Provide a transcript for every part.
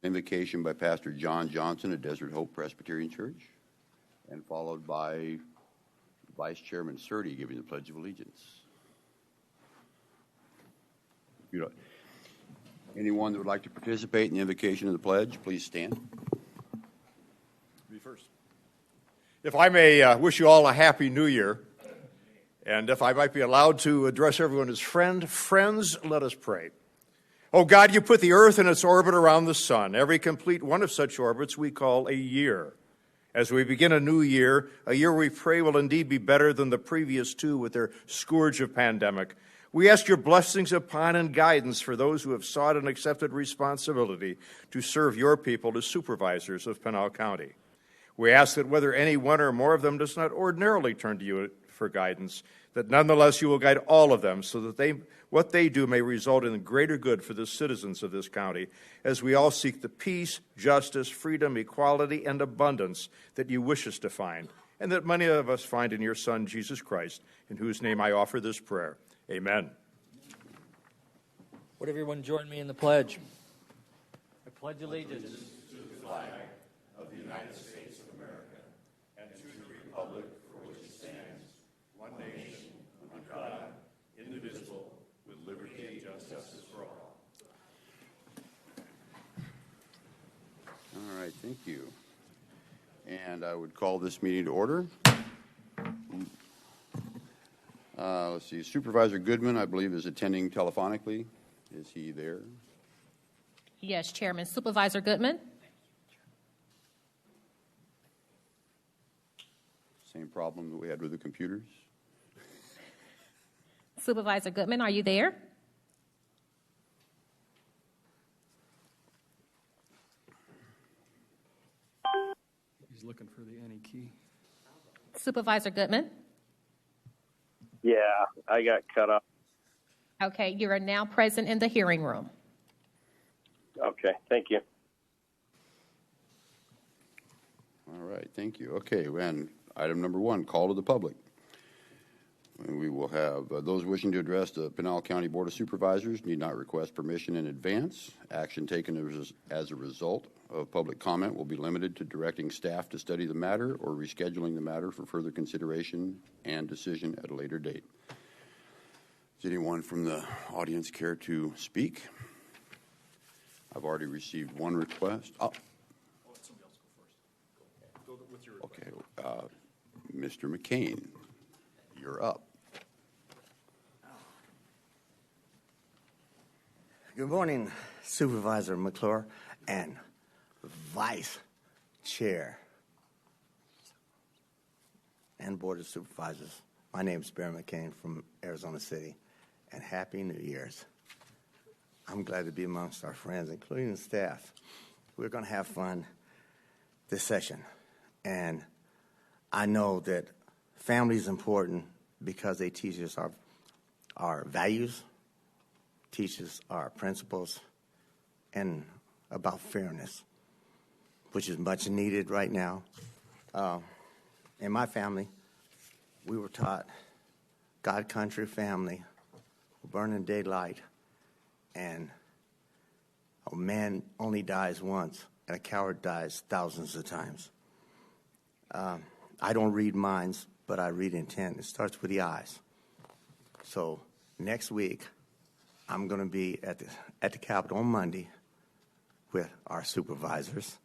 invocation by Pastor John Johnson of Desert Hope Presbyterian Church, and followed by Vice Chairman Surdy giving the Pledge of Allegiance. Anyone that would like to participate in the invocation of the pledge, please stand. Me first. If I may wish you all a happy new year, and if I might be allowed to address everyone as friends, let us pray. Oh God, you put the earth in its orbit around the sun. Every complete one of such orbits we call a year. As we begin a new year, a year we pray will indeed be better than the previous two with their scourge of pandemic, we ask your blessings upon and guidance for those who have sought and accepted responsibility to serve your people as supervisors of Pinal County. We ask that whether any one or more of them does not ordinarily turn to you for guidance, that nonetheless you will guide all of them so that what they do may result in greater good for the citizens of this county, as we all seek the peace, justice, freedom, equality, and abundance that you wish us to find, and that many of us find in your Son, Jesus Christ, in whose name I offer this prayer. Amen. Would everyone join me in the pledge? I pledge allegiance to the flag of the United States of America and to the republic for which it stands, one nation, under God, indivisible, with liberty and justice for all. All right, thank you. And I would call this meeting to order. Let's see, Supervisor Goodman, I believe, is attending telephonically. Is he there? Yes, Chairman. Supervisor Goodman? Same problem that we had with the computers. Supervisor Goodman, are you there? He's looking for the any key. Supervisor Goodman? Yeah, I got cut off. Okay, you are now present in the hearing room. Okay, thank you. All right, thank you. Okay, and item number 1, call to the public. And we will have those wishing to address the Pinal County Board of Supervisors need not request permission in advance. Action taken as a result of public comment will be limited to directing staff to study the matter or rescheduling the matter for further consideration and decision at a later date. Does anyone from the audience care to speak? I've already received one request. I'll let somebody else go first. Go with your request. Okay, Mr. McCain, you're up. Good morning, Supervisor McClure and Vice Chair and Board of Supervisors. My name is Barry McCain from Arizona City, and Happy New Year's. I'm glad to be amongst our friends, including the staff. We're going to have fun this session, and I know that family is important because they teach us our values, teach us our principles, and about fairness, which is much needed right now. In my family, we were taught God, country, family, burning daylight, and a man only dies once, and a coward dies thousands of times. I don't read minds, but I read intent. It starts with the eyes. So next week, I'm going to be at the Capitol on Monday with our supervisors,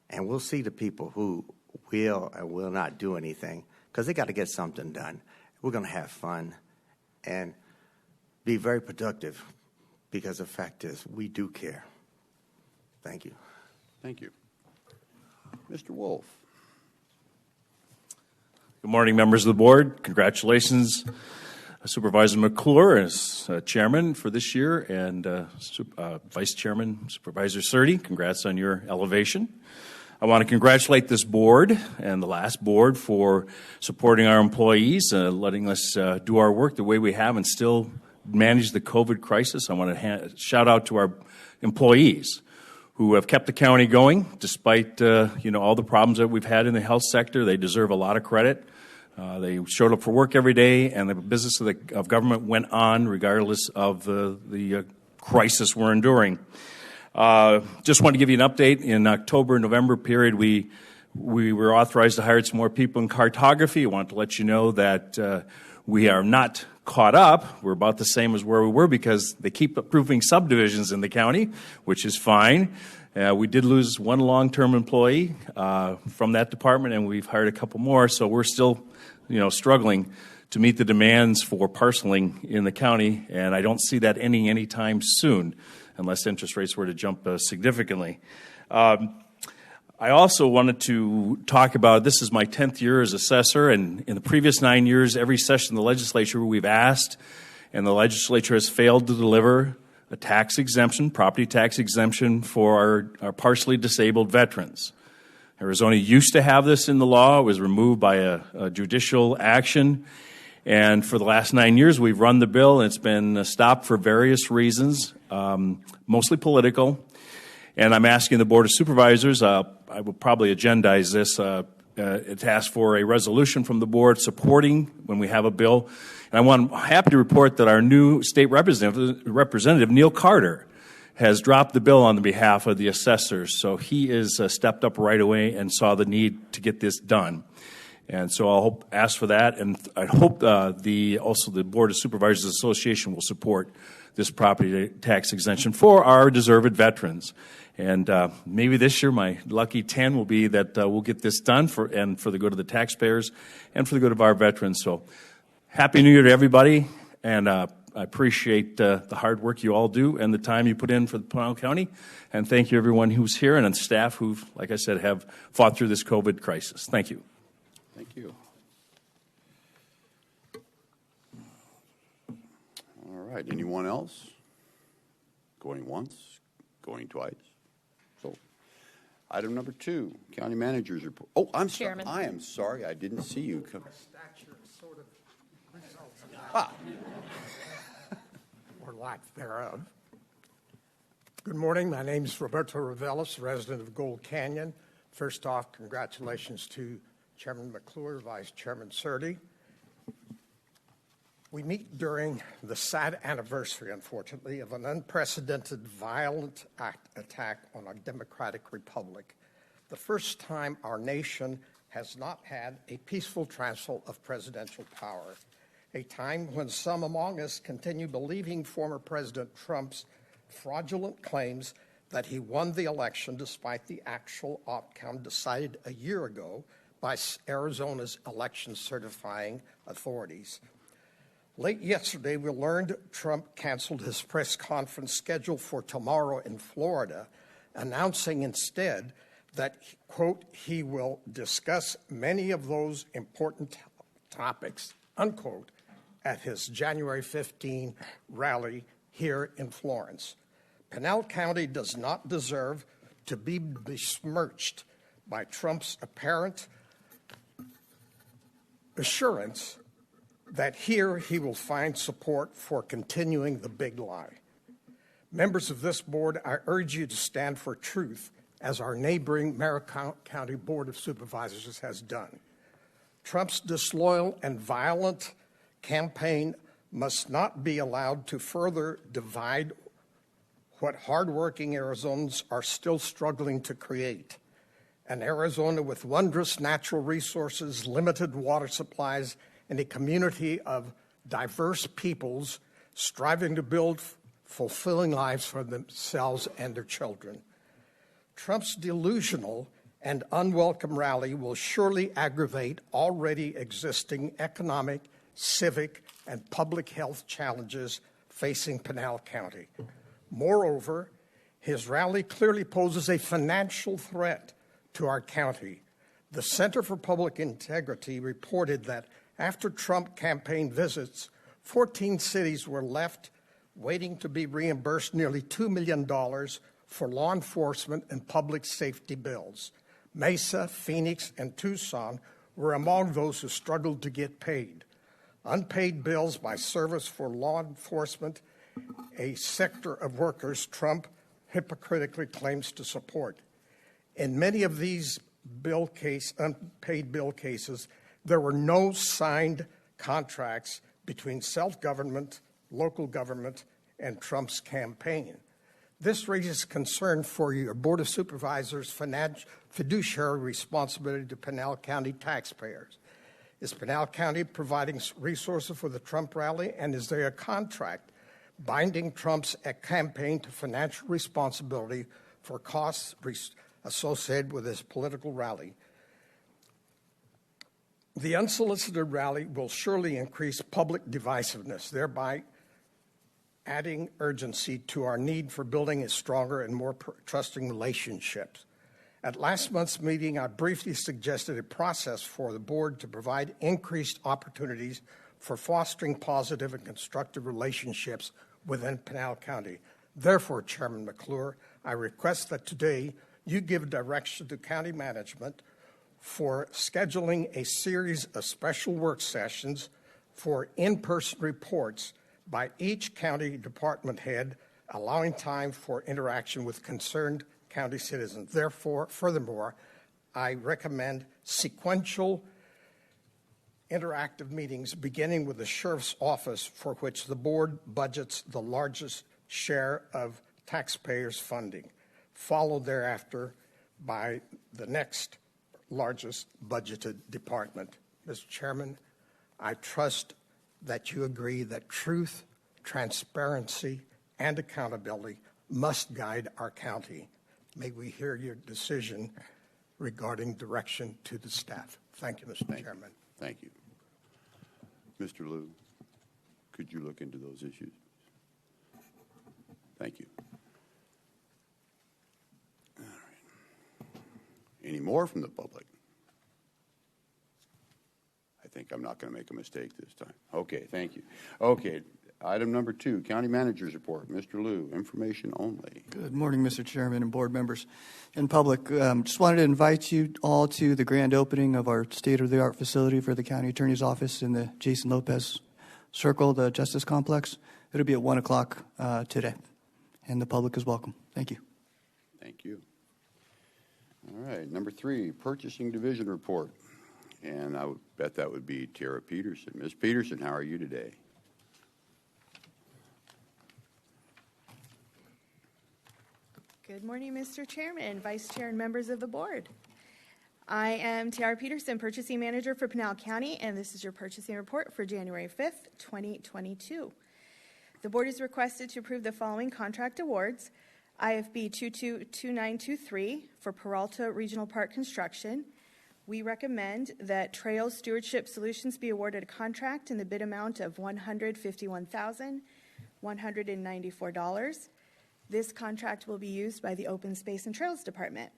and we'll see the people who will and will not do anything because they got to get something done. We're going to have fun and be very productive because the fact is we do care. Thank you. Thank you. Mr. Wolf. Good morning, members of the board. Congratulations, Supervisor McClure as chairman for this year, and Vice Chairman Supervisor Surdy. Congrats on your elevation. I want to congratulate this board and the last board for supporting our employees, letting us do our work the way we have and still manage the COVID crisis. I want to shout out to our employees who have kept the county going despite all the problems that we've had in the health sector. They deserve a lot of credit. They showed up for work every day, and the business of government went on regardless of the crisis we're enduring. Just want to give you an update. In October, November period, we were authorized to hire some more people in cartography. I want to let you know that we are not caught up. We're about the same as where we were because they keep approving subdivisions in the county, which is fine. We did lose one long-term employee from that department, and we've hired a couple more, so we're still, struggling to meet the demands for parceling in the county, and I don't see that ending anytime soon unless interest rates were to jump significantly. I also wanted to talk about, this is my 10th year as assessor, and in the previous 9 years, every session of the legislature we've asked, and the legislature has failed to deliver a tax exemption, property tax exemption for our partially disabled veterans. Arizona used to have this in the law. It was removed by a judicial action. And for the last 9 years, we've run the bill, and it's been stopped for various reasons, mostly political. And I'm asking the Board of Supervisors, I will probably agendize this, to ask for a resolution from the board supporting when we have a bill. And I'm happy to report that our new state representative, Neil Carter, has dropped the bill on the behalf of the assessors. So he is stepped up right away and saw the need to get this done. And so I'll ask for that, and I hope also the Board of Supervisors Association will support this property tax exemption for our deserved veterans. And maybe this year my lucky 10 will be that we'll get this done for the good of the taxpayers and for the good of our veterans. So Happy New Year to everybody, and I appreciate the hard work you all do and the time you put in for the Pinal County. And thank you everyone who's here and staff who, like I said, have fought through this COVID crisis. Thank you. Thank you. All right, anyone else? Going once, going twice. So, item number 2, County Manager's Report. Oh, I'm sorry. Chairman. I am sorry. I didn't see you come. Or lack thereof. Good morning. My name is Roberto Reveles, resident of Gold Canyon. First off, congratulations to Chairman McClure, Vice Chairman Surdy. We meet during the sad anniversary, unfortunately, of an unprecedented violent attack on our democratic republic. The first time our nation has not had a peaceful transfer of presidential power. A time when some among us continue believing former President Trump's fraudulent claims that he won the election despite the actual outcome decided a year ago by Arizona's election certifying authorities. Late yesterday, we learned Trump canceled his press conference scheduled for tomorrow in Florida, announcing instead that, quote, he will discuss many of those important topics, unquote, at his January 15 rally here in Florence. Pinal County does not deserve to be besmirched by Trump's apparent assurance that here he will find support for continuing the big lie. Members of this board, I urge you to stand for truth as our neighboring Maricopa County Board of Supervisors has done. Trump's disloyal and violent campaign must not be allowed to further divide what hardworking Arizonans are still struggling to create. An Arizona with wondrous natural resources, limited water supplies, and a community of diverse peoples striving to build fulfilling lives for themselves and their children. Trump's delusional and unwelcome rally will surely aggravate already existing economic, civic, and public health challenges facing Pinal County. Moreover, his rally clearly poses a financial threat to our county. The Center for Public Integrity reported that after Trump campaign visits, 14 cities were left waiting to be reimbursed nearly $2 million for law enforcement and public safety bills. Mesa, Phoenix, and Tucson were among those who struggled to get paid. Unpaid bills by Service for Law Enforcement, a sector of workers Trump hypocritically claims to support. In many of these unpaid bill cases, there were no signed contracts between self-government, local government, and Trump's campaign. This raises concern for your Board of Supervisors' fiduciary responsibility to Pinal County taxpayers. Is Pinal County providing resources for the Trump rally, and is there a contract binding Trump's campaign to financial responsibility for costs associated with his political rally? The unsolicited rally will surely increase public divisiveness, thereby adding urgency to our need for building a stronger and more trusting relationships. At last month's meeting, I briefly suggested a process for the board to provide increased opportunities for fostering positive and constructive relationships within Pinal County. Therefore, Chairman McClure, I request that today you give direction to county management for scheduling a series of special work sessions for in-person reports by each county department head, allowing time for interaction with concerned county citizens. Therefore, furthermore, I recommend sequential interactive meetings beginning with the sheriff's office, for which the board budgets the largest share of taxpayers' funding, followed thereafter by the next largest budgeted department. Mr. Chairman, I trust that you agree that truth, transparency, and accountability must guide our county. May we hear your decision regarding direction to the staff. Thank you, Mr. Chairman. Thank you. Mr. Liu, could you look into those issues? Thank you. All right. Any more from the public? I think I'm not going to make a mistake this time. Okay, thank you. Okay, item number 2, County Manager's Report. Mr. Liu, information only. Good morning, Mr. Chairman and board members and public. Just wanted to invite you all to the grand opening of our state-of-the-art facility for the County Attorney's Office in the Jason Lopez Circle, the Justice Complex. It'll be at 1 o'clock today, and the public is welcome. Thank you. Thank you. All right, number 3, Purchasing Division Report. And I would bet that would be Tara Peterson. Ms. Peterson, how are you today? Good morning, Mr. Chairman, Vice Chair, and members of the board. I am Tara Peterson, Purchasing Manager for Pinal County, and this is your purchasing report for January 5th, 2022. The board is requested to approve the following contract awards: IFB 222923 for Peralta Regional Park Construction. We recommend that Trail Stewardship Solutions be awarded a contract in the bid amount of $151,194. This contract will be used by the Open Space and Trails Department.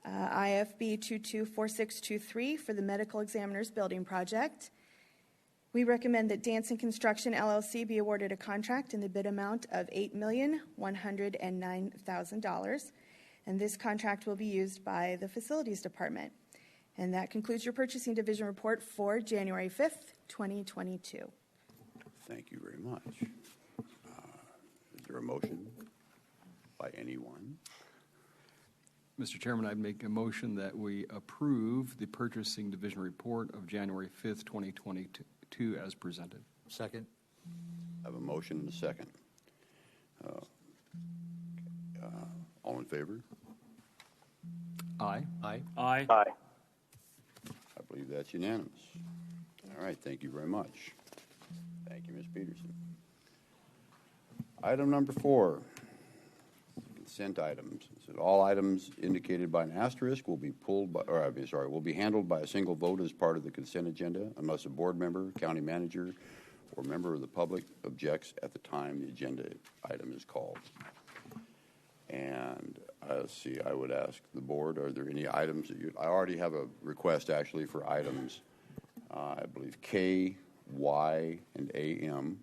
IFB 224623 for the Medical Examiner's Building Project. We recommend that Danson Construction LLC be awarded a contract in the bid amount of $8,109,000. And this contract will be used by the Facilities Department. And that concludes your Purchasing Division report for January 5th, 2022. Thank you very much. Is there a motion by anyone? Mr. Chairman, I'd make a motion that we approve the Purchasing Division report of January 5th, 2022 as presented. Second. I have a motion and a second. All in favor? Aye. Aye. Aye. Aye. I believe that's unanimous. All right, thank you very much. Thank you, Ms. Peterson. Item number 4, consent items. It says all items indicated by an asterisk will be will be handled by a single vote as part of the consent agenda unless a board member, county manager, or member of the public objects at the time the agenda item is called. And let's see, I would ask the board, are there any items that I already have a request actually for items, I believe K, Y, and AM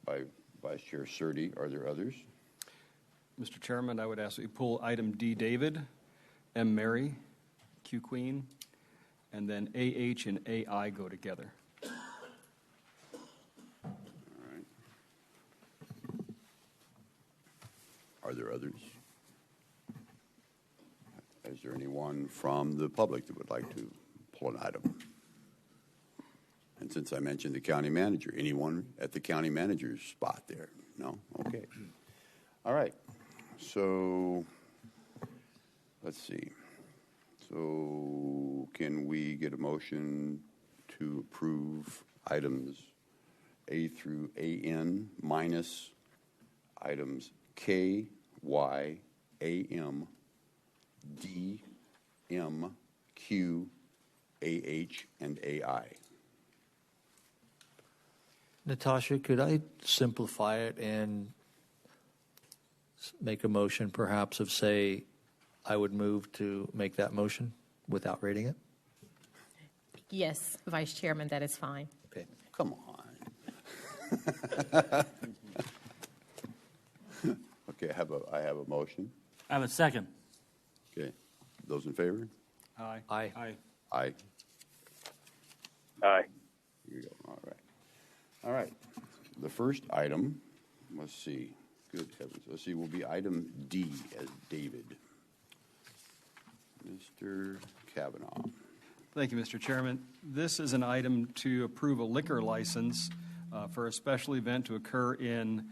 by Vice Chair Surdy. Are there others? Mr. Chairman, I would ask that you pull item D, David, M, Mary, Q, Queen, and then AH and AI go together. Are there others? Is there anyone from the public that would like to pull an item? And since I mentioned the county manager, anyone at the county manager's spot there? No? Okay. All right. So, let's see. So, can we get a motion to approve items A through AN minus items K, Y, AM, D, M, Q, AH, and AI? Natasha, could I simplify it and make a motion perhaps of, say, I would move to make that motion without reading it? Yes, Vice Chairman, that is fine. Okay. Come on. Okay, I have a motion. I have a second. Okay. Those in favor? Aye. Aye. Aye. Aye. Aye. Here you go. All right. All right. The first item, let's see. Good heavens. Let's see, will be item D as David. Mr. Kavanaugh. Thank you, Mr. Chairman. This is an item to approve a liquor license for a special event to occur in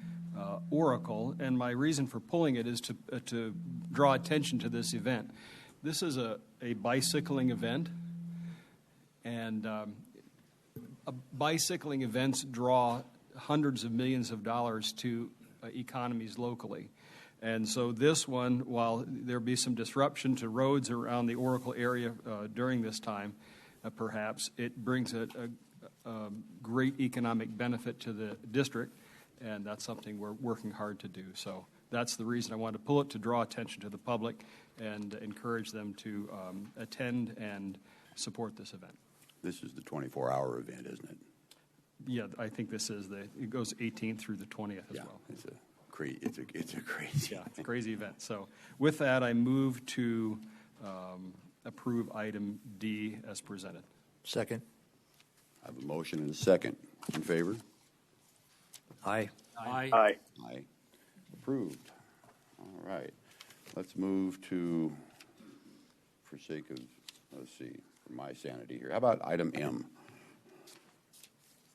Oracle, and my reason for pulling it is to draw attention to this event. This is a bicycling event, and bicycling events draw hundreds of millions of dollars to economies locally. And so this one, while there be some disruption to roads around the Oracle area during this time, perhaps, it brings a great economic benefit to the district, and that's something we're working hard to do. So that's the reason I wanted to pull it, to draw attention to the public and encourage them to attend and support this event. This is the 24-hour event, isn't it? Yeah, I think this is it goes 18th through the 20th as well. It's a crazy. Yeah, it's a crazy event. So with that, I move to approve item D as presented. Second. I have a motion and a second. In favor? Aye. Aye. Aye. Aye. Approved. All right. Let's move to, for sake of, let's see, for my sanity here, how about item M?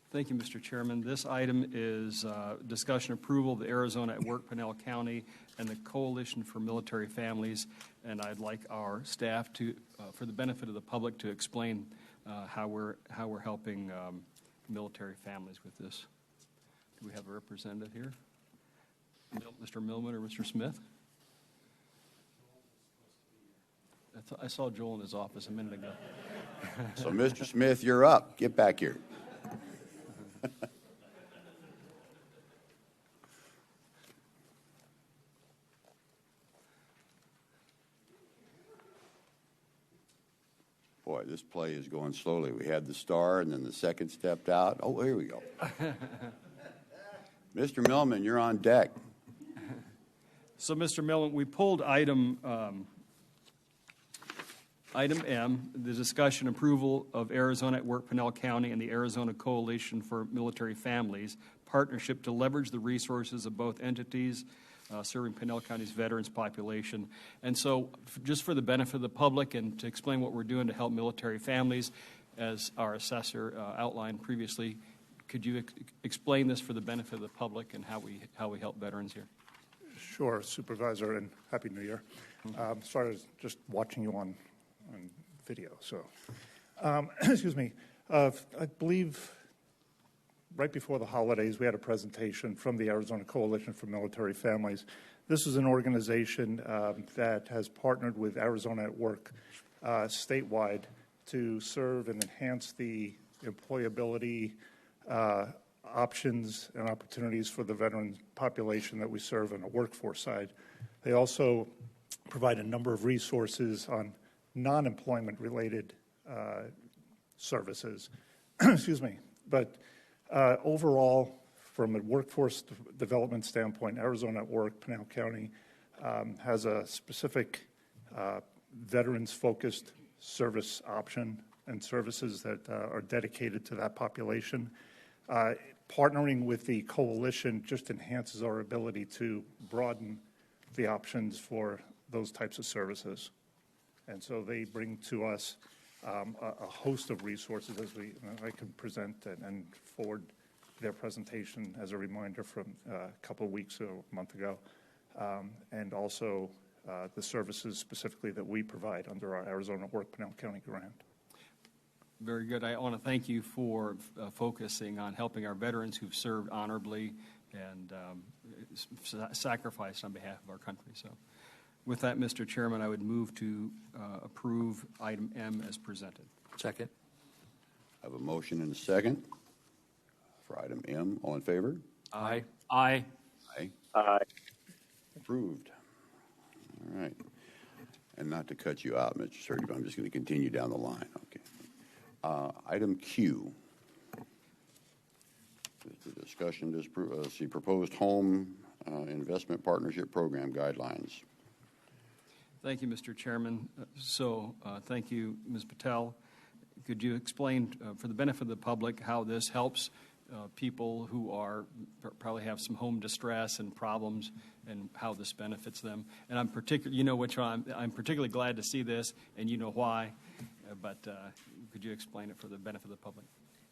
Thank you, Mr. Chairman. This item is discussion approval of the Arizona at Work Pinal County and the Coalition for Military Families, and I'd like our staff to, for the benefit of the public, to explain how we're helping military families with this. Do we have a representative here? Mr. Millman or Mr. Smith? I saw Joel in his office a minute ago. So, Mr. Smith, you're up. Get back here. Boy, this play is going slowly. We had the star, and then the second stepped out. Oh, here we go. Mr. Millman, you're on deck. So, Mr. Millman, we pulled item M, the discussion approval of Arizona at Work Pinal County and the Arizona Coalition for Military Families partnership to leverage the resources of both entities serving Pinal County's veterans population. And so just for the benefit of the public and to explain what we're doing to help military families, as our assessor outlined previously, could you explain this for the benefit of the public and how we help veterans here? Sure, Supervisor, and Happy New Year. Sorry, just watching you on video. So, excuse me. I believe right before the holidays, we had a presentation from the Arizona Coalition for Military Families. This is an organization that has partnered with Arizona at Work statewide to serve and enhance the employability options and opportunities for the veteran population that we serve on the workforce side. They also provide a number of resources on non-employment related services. Excuse me. But overall, from a workforce development standpoint, Arizona at Work, Pinal County, has a specific veterans-focused service option and services that are dedicated to that population. Partnering with the coalition just enhances our ability to broaden the options for those types of services. And so they bring to us a host of resources as I can present and forward their presentation as a reminder from a couple of weeks or a month ago. and also the services specifically that we provide under our Arizona Work Pinal County grant. Very good. I want to thank you for focusing on helping our veterans who've served honorably and sacrificed on behalf of our country. So with that, Mr. Chairman, I would move to approve item M as presented. Second. I have a motion and a second for item M. All in favor? Aye. Aye. Aye. Aye. Approved. All right. And not to cut you out, Mr. Surdy, but I'm just going to continue down the line. Okay. Item Q. The discussion, the proposed home investment partnership program guidelines. Thank you, Mr. Chairman. Thank you, Ms. Patel. Could you explain, for the benefit of the public, how this helps people who probably have some home distress and problems, and how this benefits them? And I'm particularly glad to see this, and you know why. But could you explain it for the benefit of the public?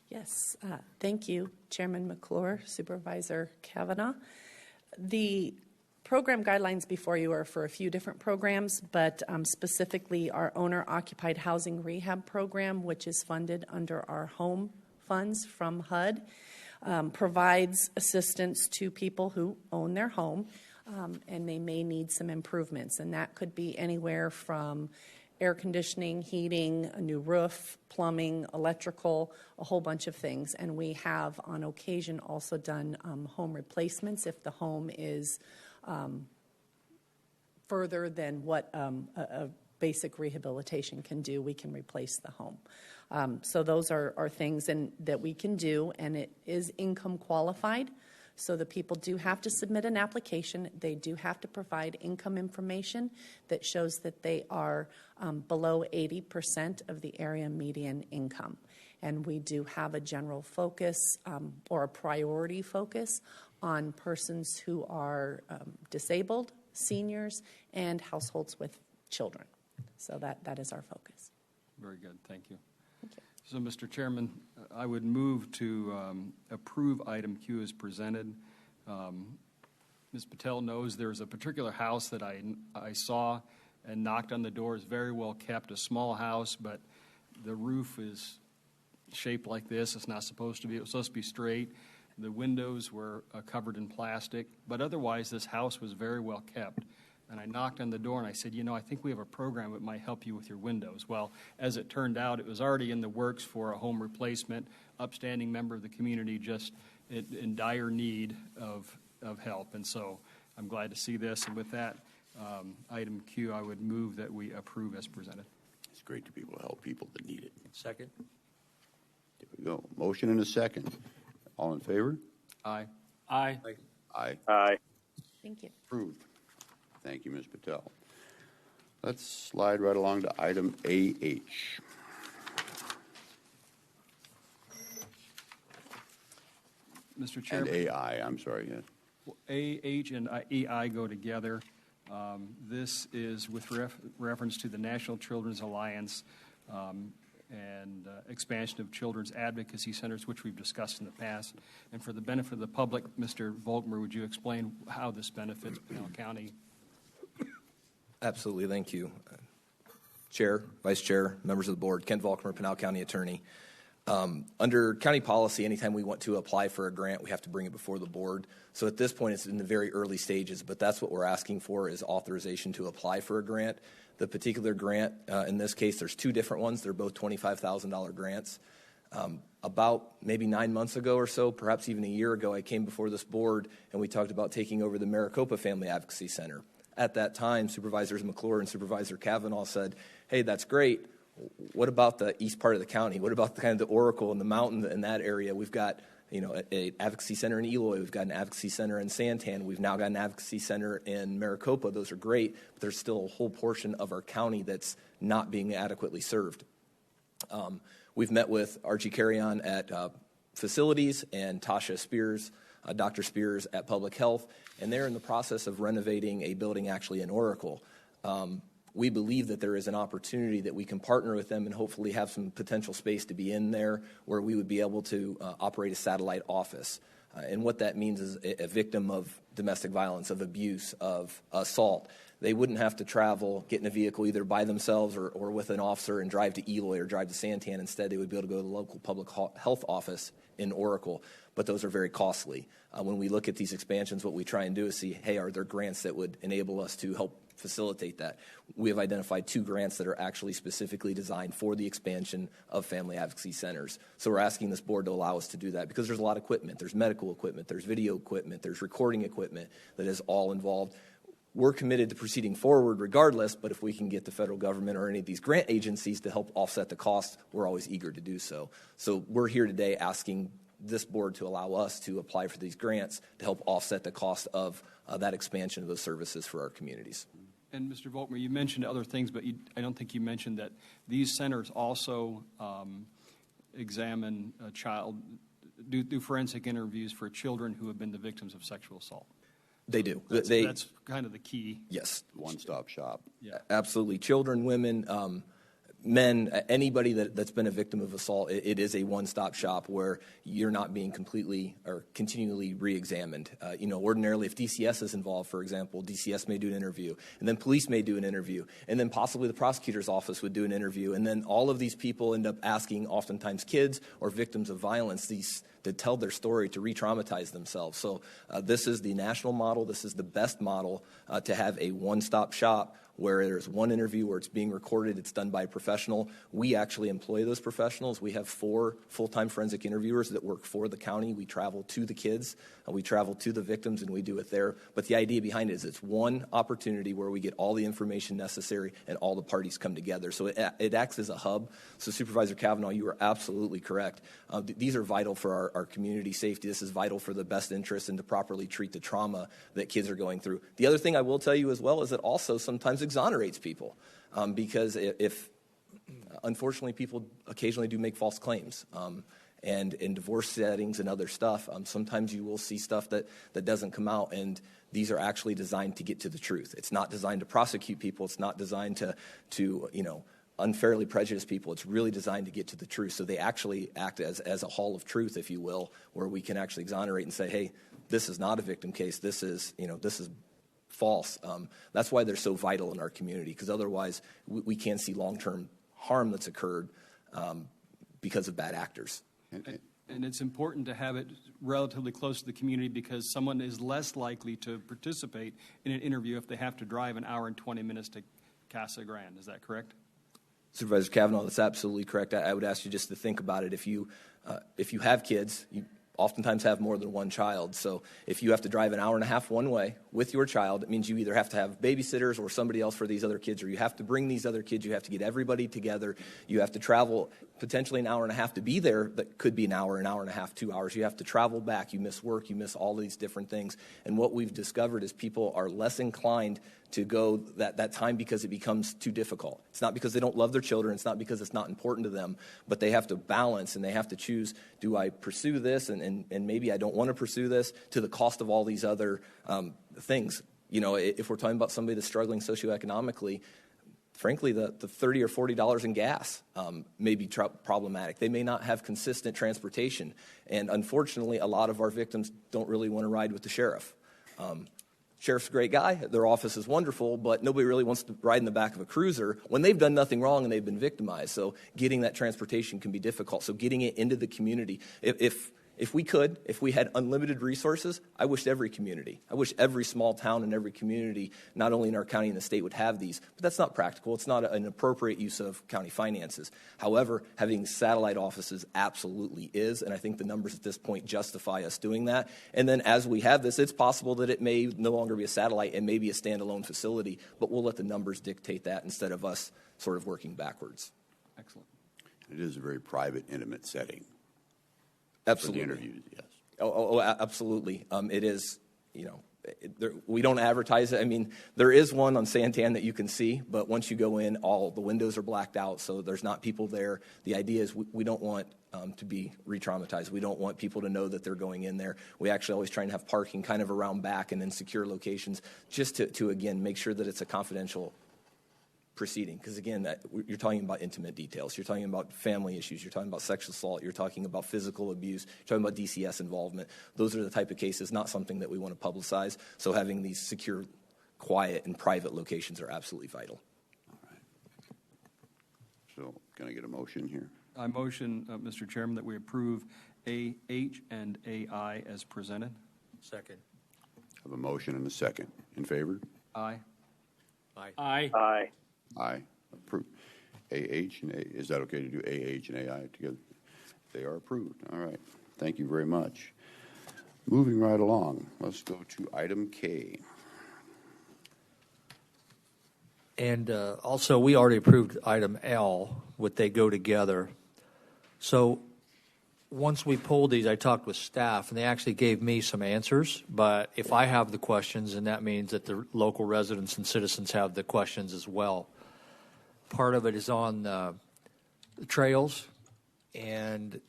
Yes, thank you, Chairman McClure, Supervisor Kavanaugh. The program guidelines before you are for a few different programs, but specifically our owner-occupied housing rehab program, which is funded under our home funds from HUD, provides assistance to people who own their home, and they may need some improvements, and that could be anywhere from air conditioning, heating, a new roof, plumbing, electrical, a whole bunch of things. And we have on occasion also done home replacements if the home is further than what a basic rehabilitation can do. We can replace the home. So those are things that we can do, and it is income qualified. So the people do have to submit an application. They do have to provide income information that shows that they are below 80% of the area median income. And we do have a general focus or a priority focus on persons who are disabled, seniors, and households with children. So that is our focus. Very good. Thank you. So, Mr. Chairman, I would move to approve item Q as presented. Ms. Patel knows there's a particular house that I saw and knocked on the door. It's very well kept, a small house, but the roof is shaped like this. It's not supposed to be. It was supposed to be straight. The windows were covered in plastic, but otherwise this house was very well kept. And I knocked on the door and I said, I think we have a program that might help you with your windows. Well, as it turned out, it was already in the works for a home replacement, upstanding member of the community, just in dire need of help. And so I'm glad to see this. And with that, item Q, I would move that we approve as presented. It's great to be able to help people that need it. Second. There we go. Motion and a second. All in favor? Aye. Aye. Aye. Aye. Thank you. Approved. Thank you, Ms. Patel. Let's slide right along to item AH. Mr. Chairman. And AI, I'm sorry, yes. Well, AH and EI go together. This is with reference to the National Children's Alliance and expansion of children's advocacy centers, which we've discussed in the past. And for the benefit of the public, Mr. Volkmer, would you explain how this benefits Pinal County? Absolutely, thank you. Chair, Vice Chair, members of the board, Ken Volkmer, Pinal County Attorney. Under county policy, anytime we want to apply for a grant, we have to bring it before the board. So at this point, it's in the very early stages, but that's what we're asking for is authorization to apply for a grant. The particular grant, in this case, there's two different ones. They're both $25,000 grants. About maybe 9 months ago or so, perhaps even a year ago, I came before this board and we talked about taking over the Maricopa Family Advocacy Center. At that time, Supervisors McClure and Supervisor Kavanaugh said, hey, that's great. What about the east part of the county? What about the Oracle and the mountain in that area? We've got, an advocacy center in Eloy. We've got an advocacy center in Santan. We've now got an advocacy center in Maricopa. Those are great, but there's still a whole portion of our county that's not being adequately served. We've met with Archie Carrion at facilities and Tasha Spears, Dr. Spears at Public Health, and they're in the process of renovating a building actually in Oracle. We believe that there is an opportunity that we can partner with them and hopefully have some potential space to be in there where we would be able to operate a satellite office. And what that means is a victim of domestic violence, of abuse, of assault, they wouldn't have to travel, get in a vehicle either by themselves or with an officer and drive to Eloy or drive to Santan. Instead, they would be able to go to the local public health office in Oracle, but those are very costly. When we look at these expansions, what we try and do is see, hey, are there grants that would enable us to help facilitate that? We have identified 2 grants that are actually specifically designed for the expansion of family advocacy centers. So we're asking this board to allow us to do that because there's a lot of equipment. There's medical equipment, there's video equipment, there's recording equipment that is all involved. We're committed to proceeding forward regardless, but if we can get the federal government or any of these grant agencies to help offset the cost, we're always eager to do so. So we're here today asking this board to allow us to apply for these grants to help offset the cost of that expansion of those services for our communities. And Mr. Volkmer, you mentioned other things, but I don't think you mentioned that these centers also examine do forensic interviews for children who have been the victims of sexual assault. They do. That's kind of the key. Yes. One-stop shop. Yeah. Absolutely. Children, women, men, anybody that's been a victim of assault, it is a one-stop shop where you're not being completely or continually re-examined. Ordinarily, if DCS is involved, for example, DCS may do an interview, and then police may do an interview, and then possibly the prosecutor's office would do an interview, and then all of these people end up asking, oftentimes kids or victims of violence, to tell their story, to re-traumatize themselves. So this is the national model. This is the best model to have a one-stop shop where there's one interview where it's being recorded, it's done by a professional. We actually employ those professionals. We have 4 full-time forensic interviewers that work for the county. We travel to the kids, we travel to the victims, and we do it there. But the idea behind it is it's one opportunity where we get all the information necessary and all the parties come together. So it acts as a hub. So Supervisor Kavanaugh, you are absolutely correct. These are vital for our community safety. This is vital for the best interest and to properly treat the trauma that kids are going through. The other thing I will tell you as well is that also sometimes exonerates people because if unfortunately people occasionally do make false claims and in divorce settings and other stuff, sometimes you will see stuff that doesn't come out, and these are actually designed to get to the truth. It's not designed to prosecute people. It's not designed to unfairly prejudice people. It's really designed to get to the truth. So they actually act as a hall of truth, if you will, where we can actually exonerate and say, hey, this is not a victim case. This is false. That's why they're so vital in our community, because otherwise we can see long-term harm that's occurred because of bad actors. And it's important to have it relatively close to the community because someone is less likely to participate in an interview if they have to drive an hour and 20 minutes to Casa Grande. Is that correct? Supervisor Kavanaugh, that's absolutely correct. I would ask you just to think about it. If you have kids, you oftentimes have more than one child. So if you have to drive an hour and a half one way with your child, it means you either have to have babysitters or somebody else for these other kids, or you have to bring these other kids. You have to get everybody together. You have to travel potentially an hour and a half to be there. That could be an hour and a half, 2 hours. You have to travel back. You miss work. You miss all these different things. And what we've discovered is people are less inclined to go that time because it becomes too difficult. It's not because they don't love their children. It's not because it's not important to them, but they have to balance and they have to choose, do I pursue this and maybe I don't want to pursue this to the cost of all these other things. If we're talking about somebody that's struggling socioeconomically, frankly, the $30 or $40 in gas may be problematic. They may not have consistent transportation. And unfortunately, a lot of our victims don't really want to ride with the sheriff. Sheriff's a great guy. Their office is wonderful, but nobody really wants to ride in the back of a cruiser when they've done nothing wrong and they've been victimized. So getting that transportation can be difficult. So getting it into the community. If we had unlimited resources, I wish every small town and every community, not only in our county and the state, would have these. But that's not practical. It's not an appropriate use of county finances. However, having satellite offices absolutely is, and I think the numbers at this point justify us doing that. And then as we have this, it's possible that it may no longer be a satellite and may be a standalone facility, but we'll let the numbers dictate that instead of us sort of working backwards. Excellent. It is a very private, intimate setting. Absolutely. For the interviews, yes. Oh, absolutely. It is, we don't advertise it. I mean, there is one on Santan that you can see, but once you go in, all the windows are blacked out, so there's not people there. The idea is we don't want to be re-traumatized. We don't want people to know that they're going in there. We actually always try and have parking kind of around back and in secure locations just to again, make sure that it's a confidential proceeding. Because again, you're talking about intimate details. You're talking about family issues. You're talking about sexual assault. You're talking about physical abuse. You're talking about DCS involvement. Those are the type of cases, not something that we want to publicize. So having these secure, quiet, and private locations are absolutely vital. All right. So can I get a motion here? I motion, Mr. Chairman, that we approve A, H, and AI as presented. Second. I have a motion and a second. In favor? Aye. Aye. Aye. Aye. Approved. AH and A. Is that okay to do AH and AI together? They are approved. All right. Thank you very much. Moving right along, let's go to item K. And also, we already approved item L, would they go together? So once we pulled these, I talked with staff, and they actually gave me some answers. But if I have the questions, and that means that the local residents and citizens have the questions as well. Part of it is on the trails, and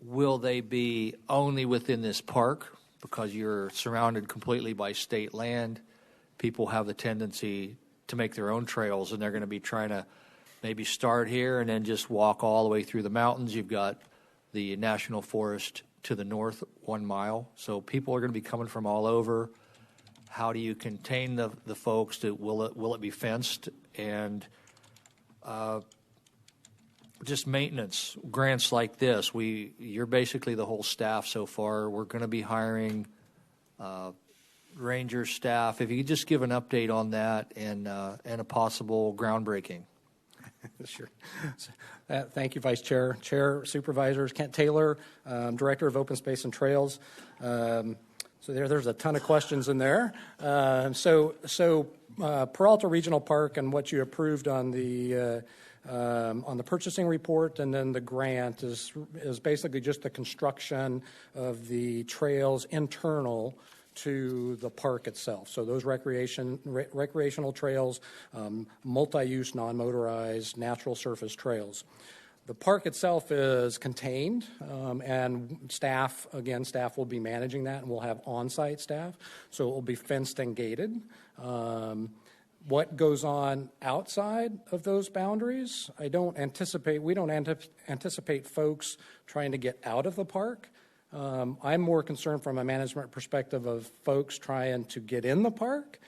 will they be only within this park? Because you're surrounded completely by state land. People have the tendency to make their own trails, and they're going to be trying to maybe start here and then just walk all the way through the mountains. You've got the national forest to the north 1 mile. So people are going to be coming from all over. How do you contain the folks? Will it be fenced? And just maintenance grants like this. You're basically the whole staff so far. We're going to be hiring ranger staff. If you could just give an update on that and a possible groundbreaking. Sure. Thank you, Vice Chair. Chair, Supervisors, Kent Taylor, Director of Open Space and Trails. So there's a ton of questions in there. Peralta Regional Park and what you approved on the purchasing report and then the grant is basically just the construction of the trails internal to the park itself. So those recreational trails, multi-use, non-motorized, natural surface trails. The park itself is contained, and staff will be managing that, and we'll have on-site staff, so it will be fenced and gated. What goes on outside of those boundaries, we don't anticipate folks trying to get out of the park. I'm more concerned from a management perspective of folks trying to get in the park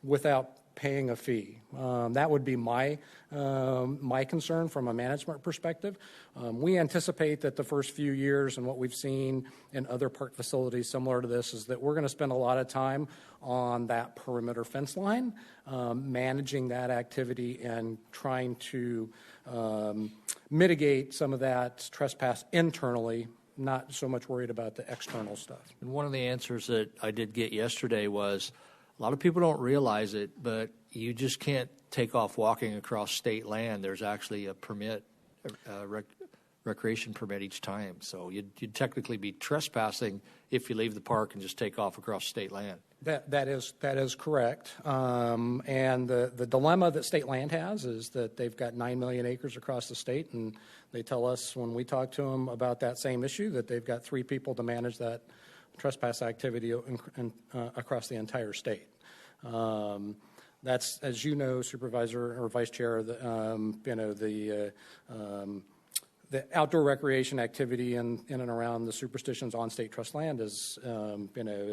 without paying a fee. That would be my concern from a management perspective. We anticipate that the first few years and what we've seen in other park facilities similar to this is that we're going to spend a lot of time on that perimeter fence line, managing that activity and trying to mitigate some of that trespass internally, not so much worried about the external stuff. And one of the answers that I did get yesterday was a lot of people don't realize it, but you just can't take off walking across state land. There's actually a permit, recreation permit each time. So you'd technically be trespassing if you leave the park and just take off across state land. That is correct. And the dilemma that state land has is that they've got 9 million acres across the state, and they tell us when we talk to them about that same issue that they've got 3 people to manage that trespass activity across the entire state. That's, as you know, Supervisor or Vice Chair, the outdoor recreation activity in and around the Superstitions on state trust land is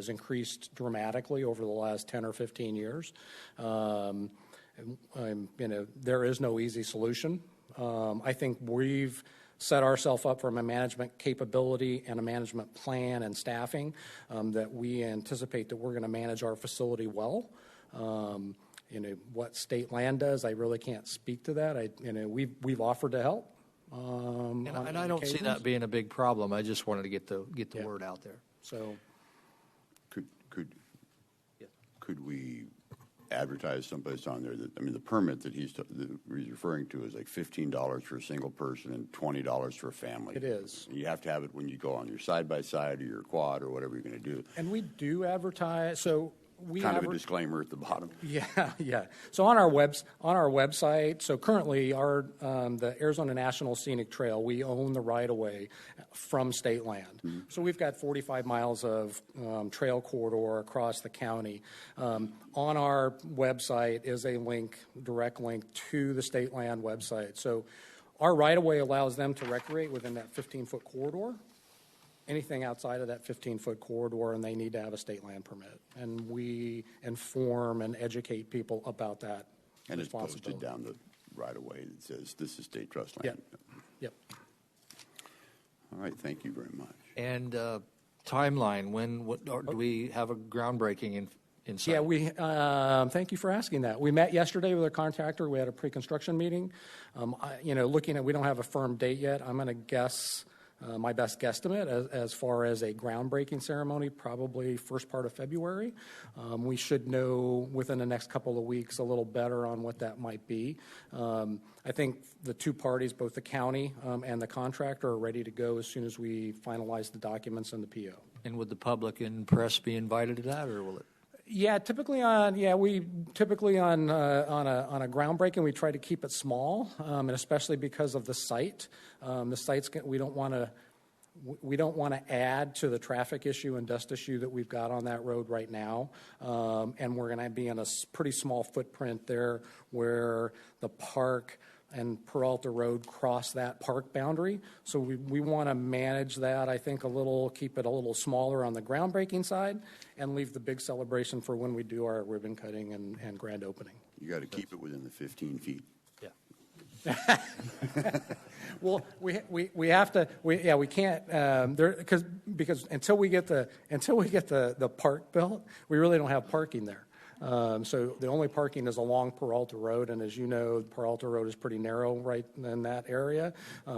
increased dramatically over the last 10 or 15 years. There is no easy solution. I think we've set ourselves up from a management capability and a management plan and staffing that we anticipate that we're going to manage our facility well. What state land does, I really can't speak to that. We've offered to help. And I don't see that being a big problem. I just wanted to get the word out there. So, could we advertise someplace on there that the permit that he's referring to is like $15 for a single person and $20 for a family. It is. You have to have it when you go on your side by side or your quad or whatever you're going to do. And we do advertise. So We kind of a adver- disclaimer at the bottom. Yeah. So on our website, so currently the Arizona National Scenic Trail, we own the right of way from state land. So we've got 45 miles of trail corridor across the county. On our website is a direct link to the state land website. So our right of way allows them to recreate within that 15-foot corridor. Anything outside of that 15-foot corridor, and they need to have a state land permit. And we inform and educate people about that And it's posted responsibility. down the right of way that says this is state trust land. Yep. All right, thank you very much. And timeline, do we have a groundbreaking in sight? Yeah, thank you for asking that. We met yesterday with a contractor. We had a pre-construction meeting. Looking at, we don't have a firm date yet. I'm going to guess my best guesstimate as far as a groundbreaking ceremony, probably first part of February. We should know within the next couple of weeks a little better on what that might be. I think the two parties, both the county and the contractor, are ready to go as soon as we finalize the documents and the PO. And would the public and press be invited to that, or will it? Yeah, typically on a groundbreaking, we try to keep it small, and especially because of the site. The site's we don't want to add to the traffic issue and dust issue that we've got on that road right now, and we're going to be in a pretty small footprint there where the park and Peralta Road cross that park boundary. So we want to manage that, I think, keep it a little smaller on the groundbreaking side and leave the big celebration for when we do our ribbon cutting and grand opening. You got to keep it within the 15 feet. Yeah. Well, we have to, we can't, because until we get the park built, we really don't have parking there. So the only parking is along Peralta Road, and as you know, Peralta Road is pretty narrow right in that area.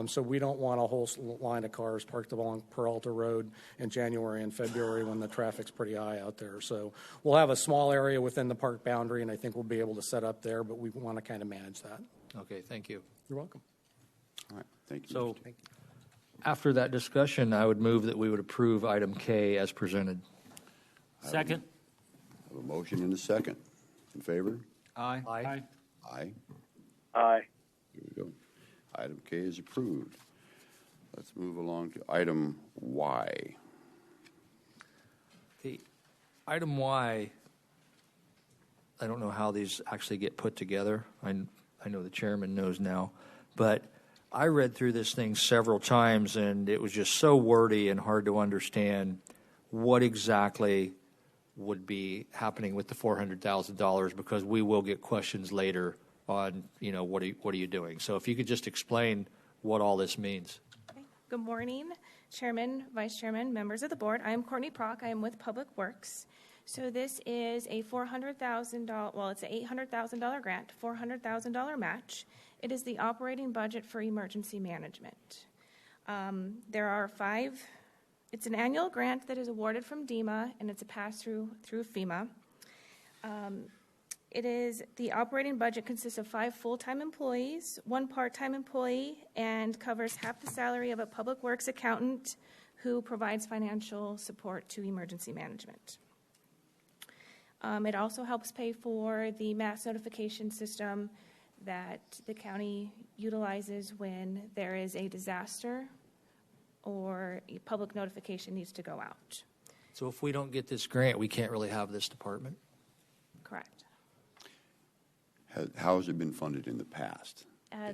So we don't want a whole line of cars parked along Peralta Road in January and February when the traffic's pretty high out there. So we'll have a small area within the park boundary, and I think we'll be able to set up there, but we want to kind of manage that. Okay, thank you. You're welcome. All right, thank you. So after that discussion, I would move that we would approve item K as presented. Second. I have a motion and a second. In favor? Aye. Aye. Aye. Aye. Here we go. Item K is approved. Let's move along to item Y. The item Y, I don't know how these actually get put together. I know the chairman knows now, but I read through this thing several times, and it was just so wordy and hard to understand what exactly would be happening with the $400,000, because we will get questions later on, what are you doing? So if you could just explain what all this means. Good morning, Chairman, Vice Chairman, members of the board. I am Courtney Prock. I am with Public Works. So this is a $400,000, well, it's an $800,000 grant, $400,000 match. It is the operating budget for emergency management. There are 5. It's an annual grant that is awarded from DEMA, and it's a pass-through through FEMA. The operating budget consists of 5 full-time employees, 1 part-time employee, and covers half the salary of a public works accountant who provides financial support to emergency management. It also helps pay for the mass notification system that the county utilizes when there is a disaster or a public notification needs to go out. So if we don't get this grant, we can't really have this department? Correct. How has it been funded in the past?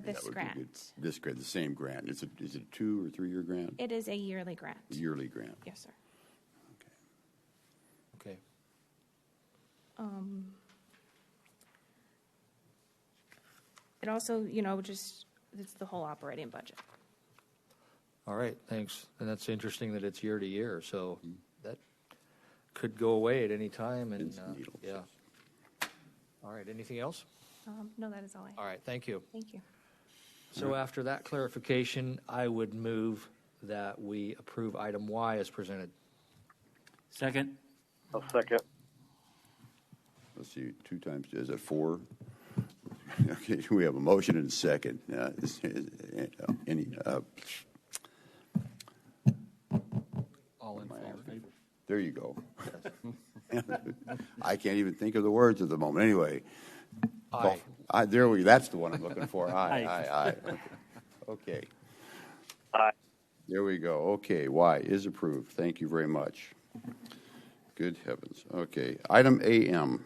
This grant. This grant, the same grant. Is it a 2 or 3 year grant? It is a yearly grant. A yearly grant. Yes, sir. Okay. It also, it's the whole operating budget. All right, thanks. And that's interesting that it's year to year, so that could go away at any time. And yeah. All right, anything else? No, that is all I have. All right, thank you. Thank you. So after that clarification, I would move that we approve item Y as presented. Second. I'll second. Let's see, 2 times, is it 4? Okay, we have a motion and a second. All in favor? There you go. I can't even think of the words at the moment. Anyway. Aye. There we, that's the one I'm looking for. Aye. Okay. Aye. There we go. Okay, Y is approved. Thank you very much. Good heavens. Okay, item AM.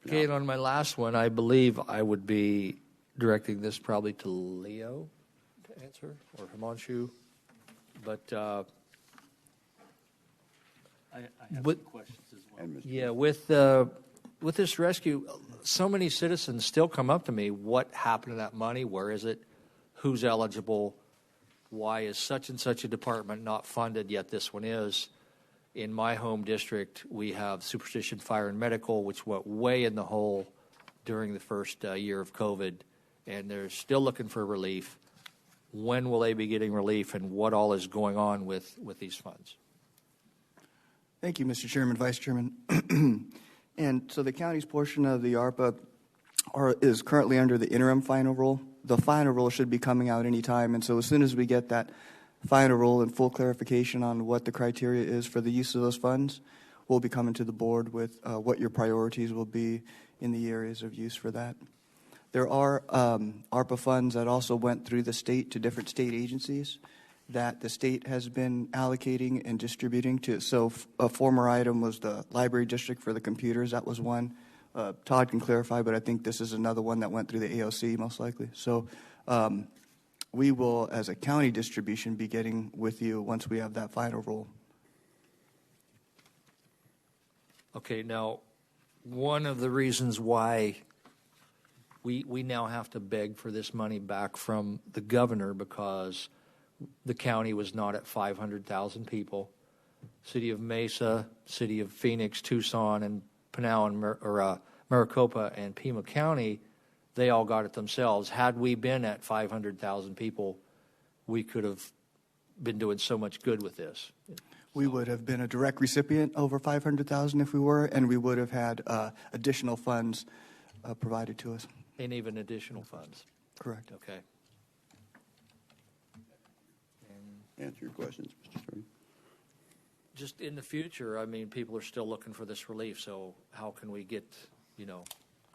Okay, and on my last one, I believe I would be directing this probably to Leo to answer, or Himanshu. But I have with, some questions as well. yeah, with this rescue, so many citizens still come up to me. What happened to that money? Where is it? Who's eligible? Why is such and such a department not funded, yet this one is? In my home district, we have Superstition Fire and Medical, which went way in the hole during the first year of COVID, and they're still looking for relief. When will they be getting relief, and what all is going on with these funds? Thank you, Mr. Chairman, Vice Chairman. And so the county's portion of the ARPA is currently under the interim final rule. The final rule should be coming out any time, and so as soon as we get that final rule and full clarification on what the criteria is for the use of those funds, we'll be coming to the board with what your priorities will be in the areas of use for that. There are ARPA funds that also went through the state to different state agencies that the state has been allocating and distributing to. So a former item was the library district for the computers. That was one. Todd can clarify, but I think this is another one that went through the AOC most likely. So we will, as a county distribution, be getting with you once we have that final rule. Okay, now, one of the reasons why we now have to beg for this money back from the governor because the county was not at 500,000 people. City of Mesa, City of Phoenix, Tucson, and Pinal and Maricopa and Pima County, they all got it themselves. Had we been at 500,000 people, we could have been doing so much good with this. We would have been a direct recipient over 500,000 if we were, and we would have had additional funds provided to us. And even additional funds. Correct. Okay. Answer your questions, Mr. Stern. Just in the future, I mean, people are still looking for this relief, so how can we get,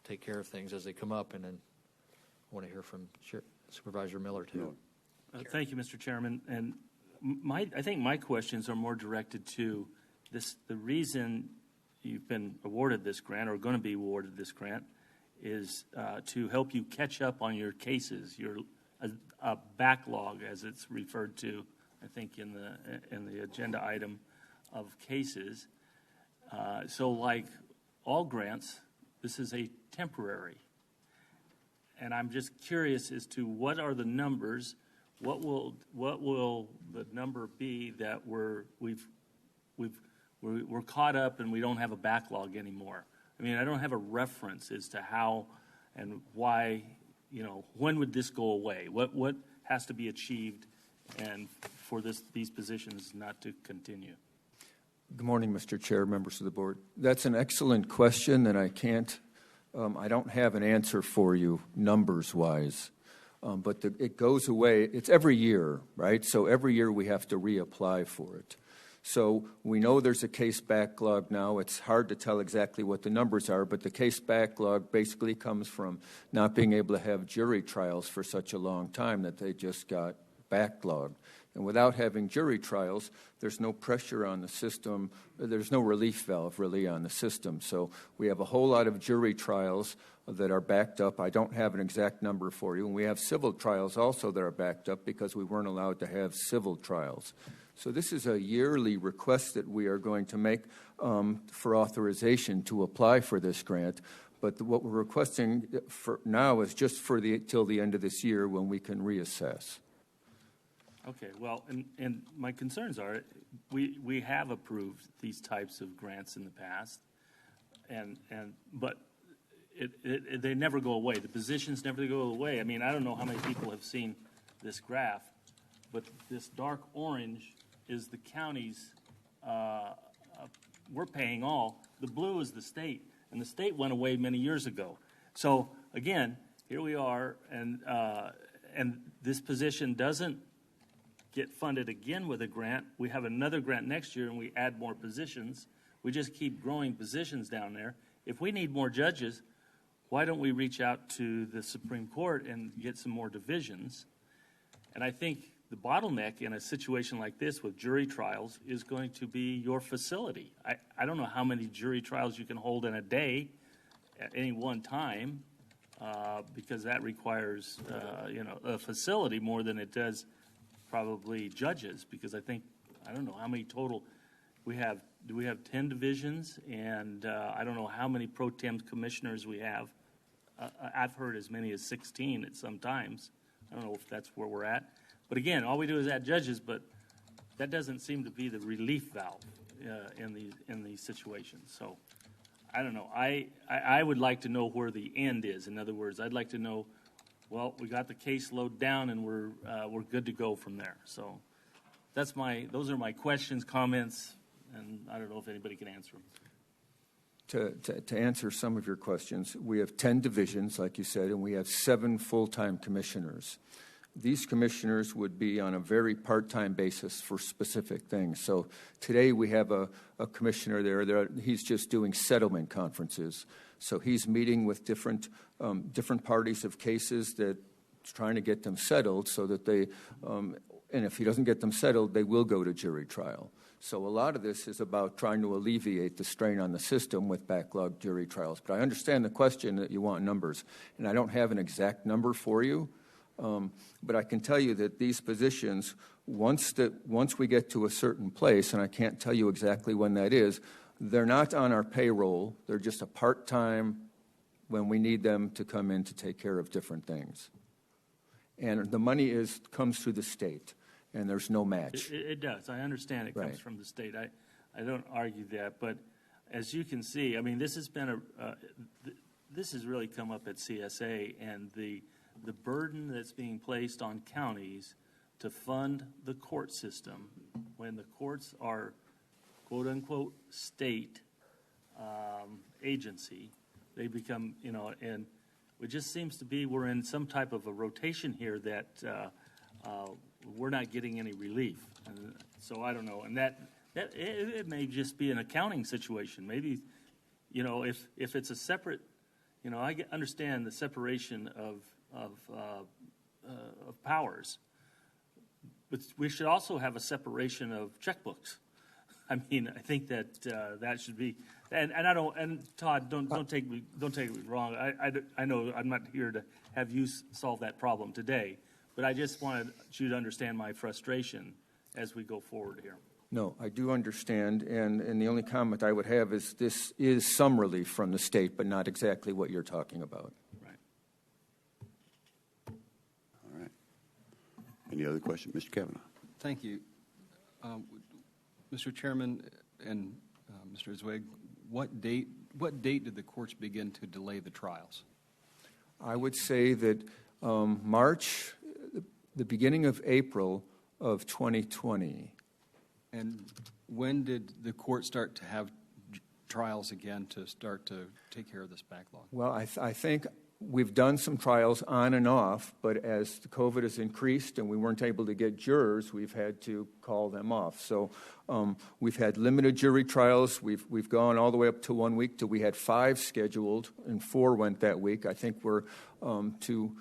take care of things as they come up? And then I want to hear from Supervisor Miller, too. Thank you, Mr. Chairman. And I think my questions are more directed to the reason you've been awarded this grant or going to be awarded this grant is to help you catch up on your cases, your backlog, as it's referred to, I think, in the agenda item of cases. So like all grants, this is a temporary. And I'm just curious as to what are the numbers, what will the number be that we're caught up and we don't have a backlog anymore? I mean, I don't have a reference as to how and why, when would this go away? What has to be achieved and for these positions not to continue? Good morning, Mr. Chair, members of the board. That's an excellent question, and I don't have an answer for you numbers-wise. But it goes away. It's every year, right? So every year we have to reapply for it. So we know there's a case backlog now. It's hard to tell exactly what the numbers are, but the case backlog basically comes from not being able to have jury trials for such a long time that they just got backlogged. And without having jury trials, there's no pressure on the system. There's no relief valve, really, on the system. So we have a whole lot of jury trials that are backed up. I don't have an exact number for you. And we have civil trials also that are backed up because we weren't allowed to have civil trials. So this is a yearly request that we are going to make for authorization to apply for this grant. But what we're requesting for now is just for till the end of this year when we can reassess. Okay, well, and my concerns are we have approved these types of grants in the past, but they never go away. The positions never go away. I mean, I don't know how many people have seen this graph, but this dark orange is the county's. We're paying all. The blue is the state, and the state went away many years ago. So again, here we are, and this position doesn't get funded again with a grant. We have another grant next year, and we add more positions. we just keep growing positions down there. If we need more judges, why don't we reach out to the Supreme Court and get some more divisions? And I think the bottleneck in a situation like this with jury trials is going to be your facility. I don't know how many jury trials you can hold in a day at any one time, because that requires, a facility more than it does probably judges, because I don't know how many total we have. Do we have 10 divisions? And I don't know how many pro tem commissioners we have. I've heard as many as 16 at some times. I don't know if that's where we're at. But again, all we do is add judges, but that doesn't seem to be the relief valve in these situations. So I don't know. I would like to know where the end is. In other words, I'd like to know, well, we got the caseload down and we're good to go from there. So those are my questions, comments, and I don't know if anybody can answer them. To answer some of your questions, we have 10 divisions, like you said, and we have 7 full-time commissioners. These commissioners would be on a very part-time basis for specific things. So today we have a commissioner there. He's just doing settlement conferences. So he's meeting with different parties of cases that trying to get them settled so that they, and if he doesn't get them settled, they will go to jury trial. So a lot of this is about trying to alleviate the strain on the system with backlogged jury trials. But I understand the question that you want numbers, and I don't have an exact number for you. But I can tell you that these positions, once we get to a certain place, and I can't tell you exactly when that is, they're not on our payroll. They're just a part-time when we need them to come in to take care of different things. And the money comes through the state, and there's no match. It does. I understand it comes Right. from the state. I don't argue that. But as you can see, I mean, this has been this has really come up at CSA, and the burden that's being placed on counties to fund the court system when the courts are, quote unquote, state agency, they become, and it just seems to be we're in some type of a rotation here that we're not getting any relief. And so I don't know. And that it may just be an accounting situation. Maybe, if it's a separate, I understand the separation of powers, but we should also have a separation of checkbooks. I mean, I think that that should be, and I don't, and Todd, don't take me wrong. I know I'm not here to have you solve that problem today, but I just wanted you to understand my frustration as we go forward here. No, I do understand, and the only comment I would have is this is some relief from the state, but not exactly what you're talking about. Any other question? Mr. Kavanaugh. Thank you. Mr. Chairman and Mr. Zwig, what date did the courts begin to delay the trials? I would say that March, the beginning of April of 2020. And when did the court start to have trials again to start to take care of this backlog? Well, I think we've done some trials on and off, but as the COVID has increased and we weren't able to get jurors, we've had to call them off. So we've had limited jury trials. We've gone all the way up to 1 week till we had 5 scheduled, and 4 went that week. I think we're to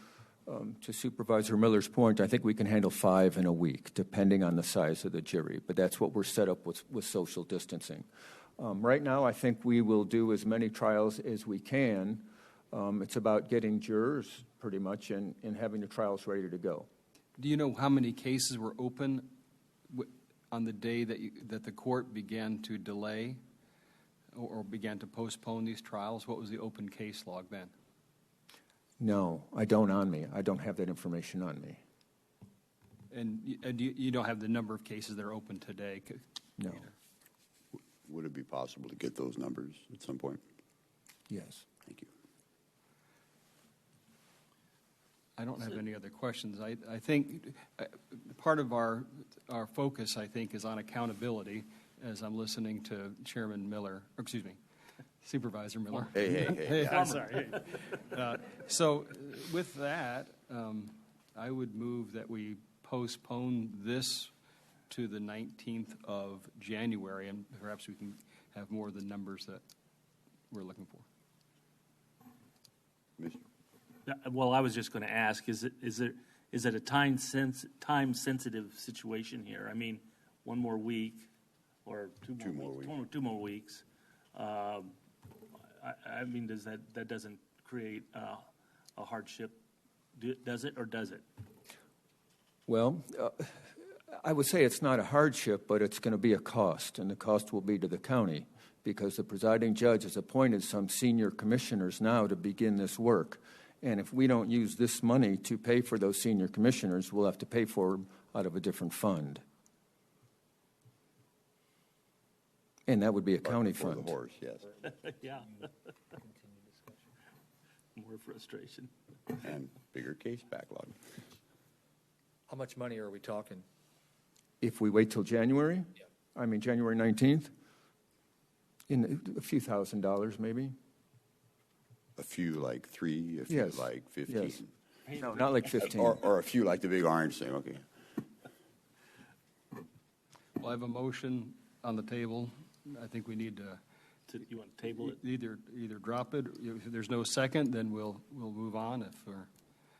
Supervisor Miller's point, I think we can handle 5 in a week, depending on the size of the jury. But that's what we're set up with social distancing. Right now, I think we will do as many trials as we can. It's about getting jurors, pretty much, and having the trials ready to go. Do you know how many cases were open on the day that the court began to delay or began to postpone these trials? What was the open case log then? No, I don't on me. I don't have that information on me. And you don't have the number of cases that are open today? No. Either. Would it be possible to get those numbers at some point? Yes. Thank you. I don't have any other questions. I think part of our focus, I think, is on accountability as I'm listening to Chairman Miller, or excuse me, Supervisor Miller. Hey. I'm sorry. So with that, I would move that we postpone this to the 19th of January, and perhaps we can have more of the numbers that we're looking for. Well, I was just going to ask, is it a time-sensitive situation here? I mean, one more week or two more weeks. I mean, that doesn't create a hardship, does it, or does it? Well, I would say it's not a hardship, but it's going to be a cost, and the cost will be to the county because the presiding judge has appointed some senior commissioners now to begin this work. And if we don't use this money to pay for those senior commissioners, we'll have to pay for them out of a different fund. And that would be a county fund. For the horse, yes. Yeah. More frustration. And bigger case backlog. How much money are we talking? If we wait till January, I mean January 19th, in a few $1,000s maybe. A few like 3, a few Yes. like 15. Yes. No, not like 15. Or a few like the big orange thing, okay. Well, I have a motion on the table. I think we need to. You want to table it? Either drop it. If there's no second, then we'll move on.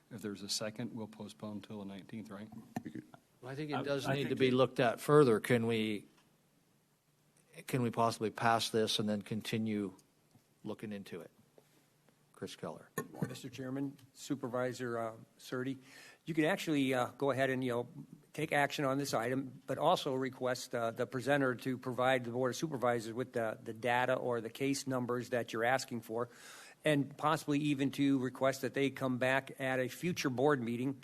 If there's a second, we'll postpone till the 19th, right? Well, I think it does need to be looked at further. Can we possibly pass this and then continue looking into it? Chris Keller. Mr. Chairman, Supervisor Surdy, you can actually go ahead and take action on this item, but also request the presenter to provide the Board of Supervisors with the data or the case numbers that you're asking for, and possibly even to request that they come back at a future board meeting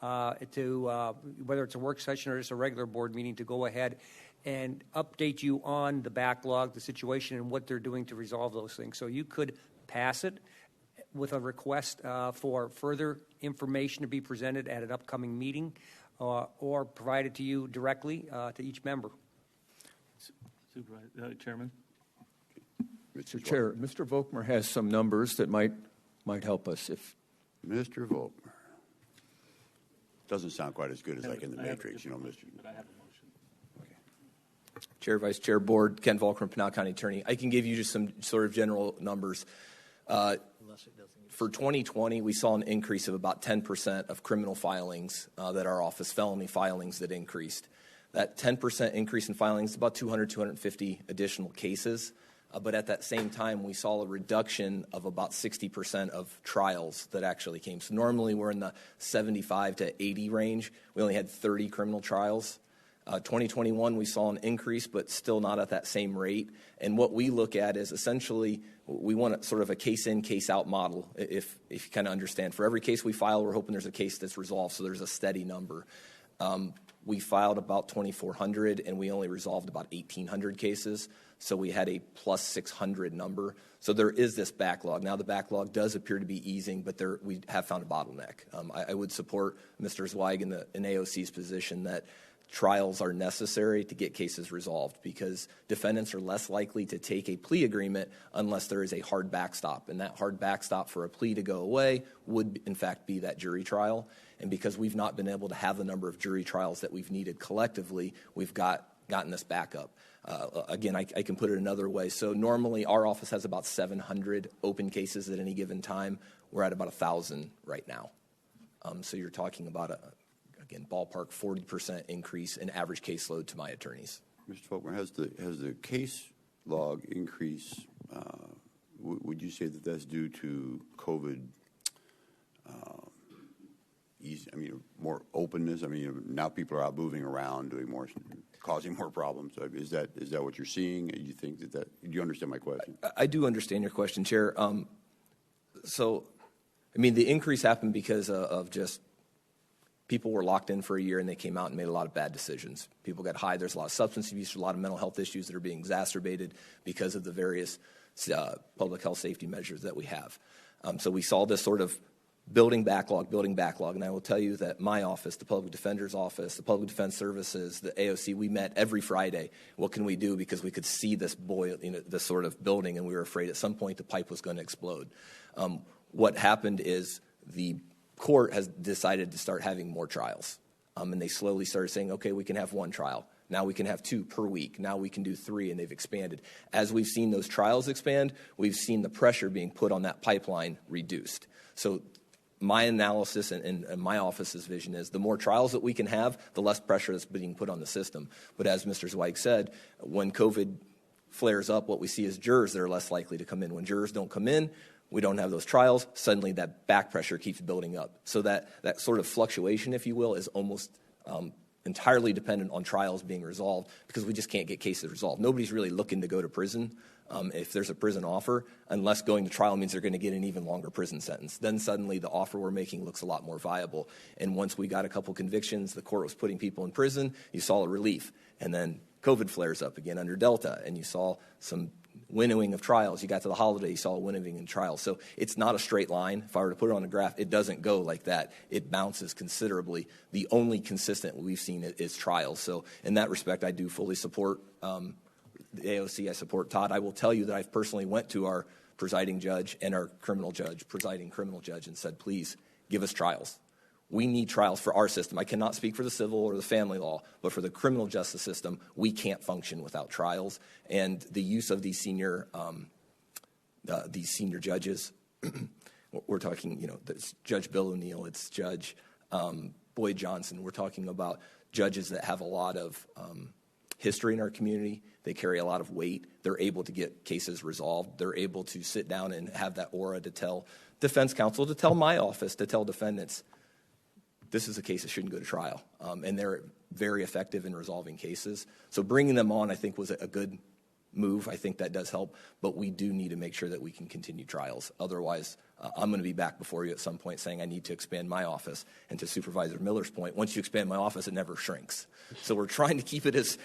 to whether it's a work session or just a regular board meeting to go ahead and update you on the backlog, the situation, and what they're doing to resolve those things. So you could pass it with a request for further information to be presented at an upcoming meeting or provided to you directly to each member. Supervisor, Chairman? Mr. Chair, Mr. Volkmer has some numbers that might help us. If Mr. Volkmer. Doesn't sound quite as good as like in the Matrix, Mr. But I have a motion. Chair, Vice Chair, Board, Ken Volkmer, Pinal County Attorney. I can give you just some sort of general numbers. For 2020, we saw an increase of about 10% of criminal filings that our office, felony filings that increased. That 10% increase in filings is about 200, 250 additional cases. But at that same time, we saw a reduction of about 60% of trials that actually came. So normally we're in the 75 to 80 range. We only had 30 criminal trials. 2021, we saw an increase, but still not at that same rate. And what we look at is essentially we want sort of a case-in, case-out model, if you kind of understand. For every case we file, we're hoping there's a case that's resolved, so there's a steady number. We filed about 2,400, and we only resolved about 1,800 cases, so we had a plus 600 number. So there is this backlog. Now the backlog does appear to be easing, but we have found a bottleneck. I would support Mr. Zweig in AOC's position that trials are necessary to get cases resolved because defendants are less likely to take a plea agreement unless there is a hard backstop. And that hard backstop for a plea to go away would, in fact, be that jury trial. And because we've not been able to have the number of jury trials that we've needed collectively, we've gotten this backup. Again, I can put it another way. So normally our office has about 700 open cases at any given time. We're at about 1,000 right now. So you're talking about again, ballpark 40% increase in average caseload to my attorneys. Mr. Volkmer, has the case log increase, would you say that that's due to COVID, more openness? I mean, now people are out moving around, doing more, causing more problems. Is that what you're seeing? Do you think do you understand my question? I do understand your question, Chair. The increase happened because of just people were locked in for a year and they came out and made a lot of bad decisions. People got high. There's a lot of substance abuse. There's a lot of mental health issues that are being exacerbated because of the various public health safety measures that we have. So we saw this sort of building backlog. And I will tell you that my office, the Public Defender's Office, the Public Defense Services, the AOC, we met every Friday. What can we do? Because we could see this this sort of building, and we were afraid at some point the pipe was going to explode. What happened is the court has decided to start having more trials. And they slowly started saying, okay, we can have one trial. Now we can have 2 per week. Now we can do 3, and they've expanded. As we've seen those trials expand, we've seen the pressure being put on that pipeline reduced. So my analysis and my office's vision is the more trials that we can have, the less pressure that's being put on the system. But as Mr. Zweig said, when COVID flares up, what we see is jurors that are less likely to come in. When jurors don't come in, we don't have those trials, suddenly that back pressure keeps building up. So that sort of fluctuation, if you will, is almost entirely dependent on trials being resolved because we just can't get cases resolved. Nobody's really looking to go to prison if there's a prison offer, unless going to trial means they're going to get an even longer prison sentence. Then suddenly the offer we're making looks a lot more viable. And once we got a couple convictions, the court was putting people in prison, you saw a relief. And then COVID flares up again under Delta, and you saw some winnowing of trials. You got to the holiday, you saw a winnowing in trials. So it's not a straight line. If I were to put it on a graph, it doesn't go like that. It bounces considerably. The only consistent we've seen is trials. So in that respect, I do fully support the AOC. I support Todd. I will tell you that I've personally went to our presiding judge and our presiding criminal judge, and said, please give us trials. We need trials for our system. I cannot speak for the civil or the family law, but for the criminal justice system, we can't function without trials. And the use of these senior judges, we're talking, it's Judge Bill O'Neill, it's Judge Boyd Johnson. We're talking about judges that have a lot of history in our community. They carry a lot of weight. They're able to get cases resolved. They're able to sit down and have that aura to tell defense counsel, to tell my office, to tell defendants, this is a case that shouldn't go to trial. And they're very effective in resolving cases. So bringing them on, I think, was a good move. I think that does help. But we do need to make sure that we can continue trials. Otherwise, I'm going to be back before you at some point saying I need to expand my office. And to Supervisor Miller's point, once you expand my office, it never shrinks. So we're trying to keep it as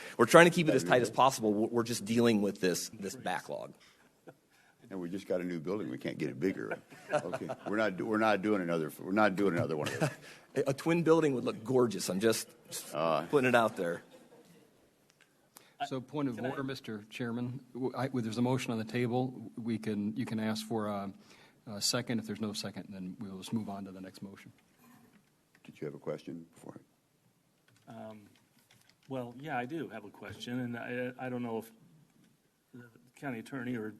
tight as possible. We're just dealing with this backlog. And we just got a new building. We can't get it bigger. Okay, we're not doing another one of those. A twin building would look gorgeous. I'm just putting it out there. So, point of order, Mr. Chairman. There's a motion on the table. You can ask for a second. If there's no second, then we'll just move on to the next motion. Did you have a question before? Well, yeah, I do have a question, and I don't know if the county attorney or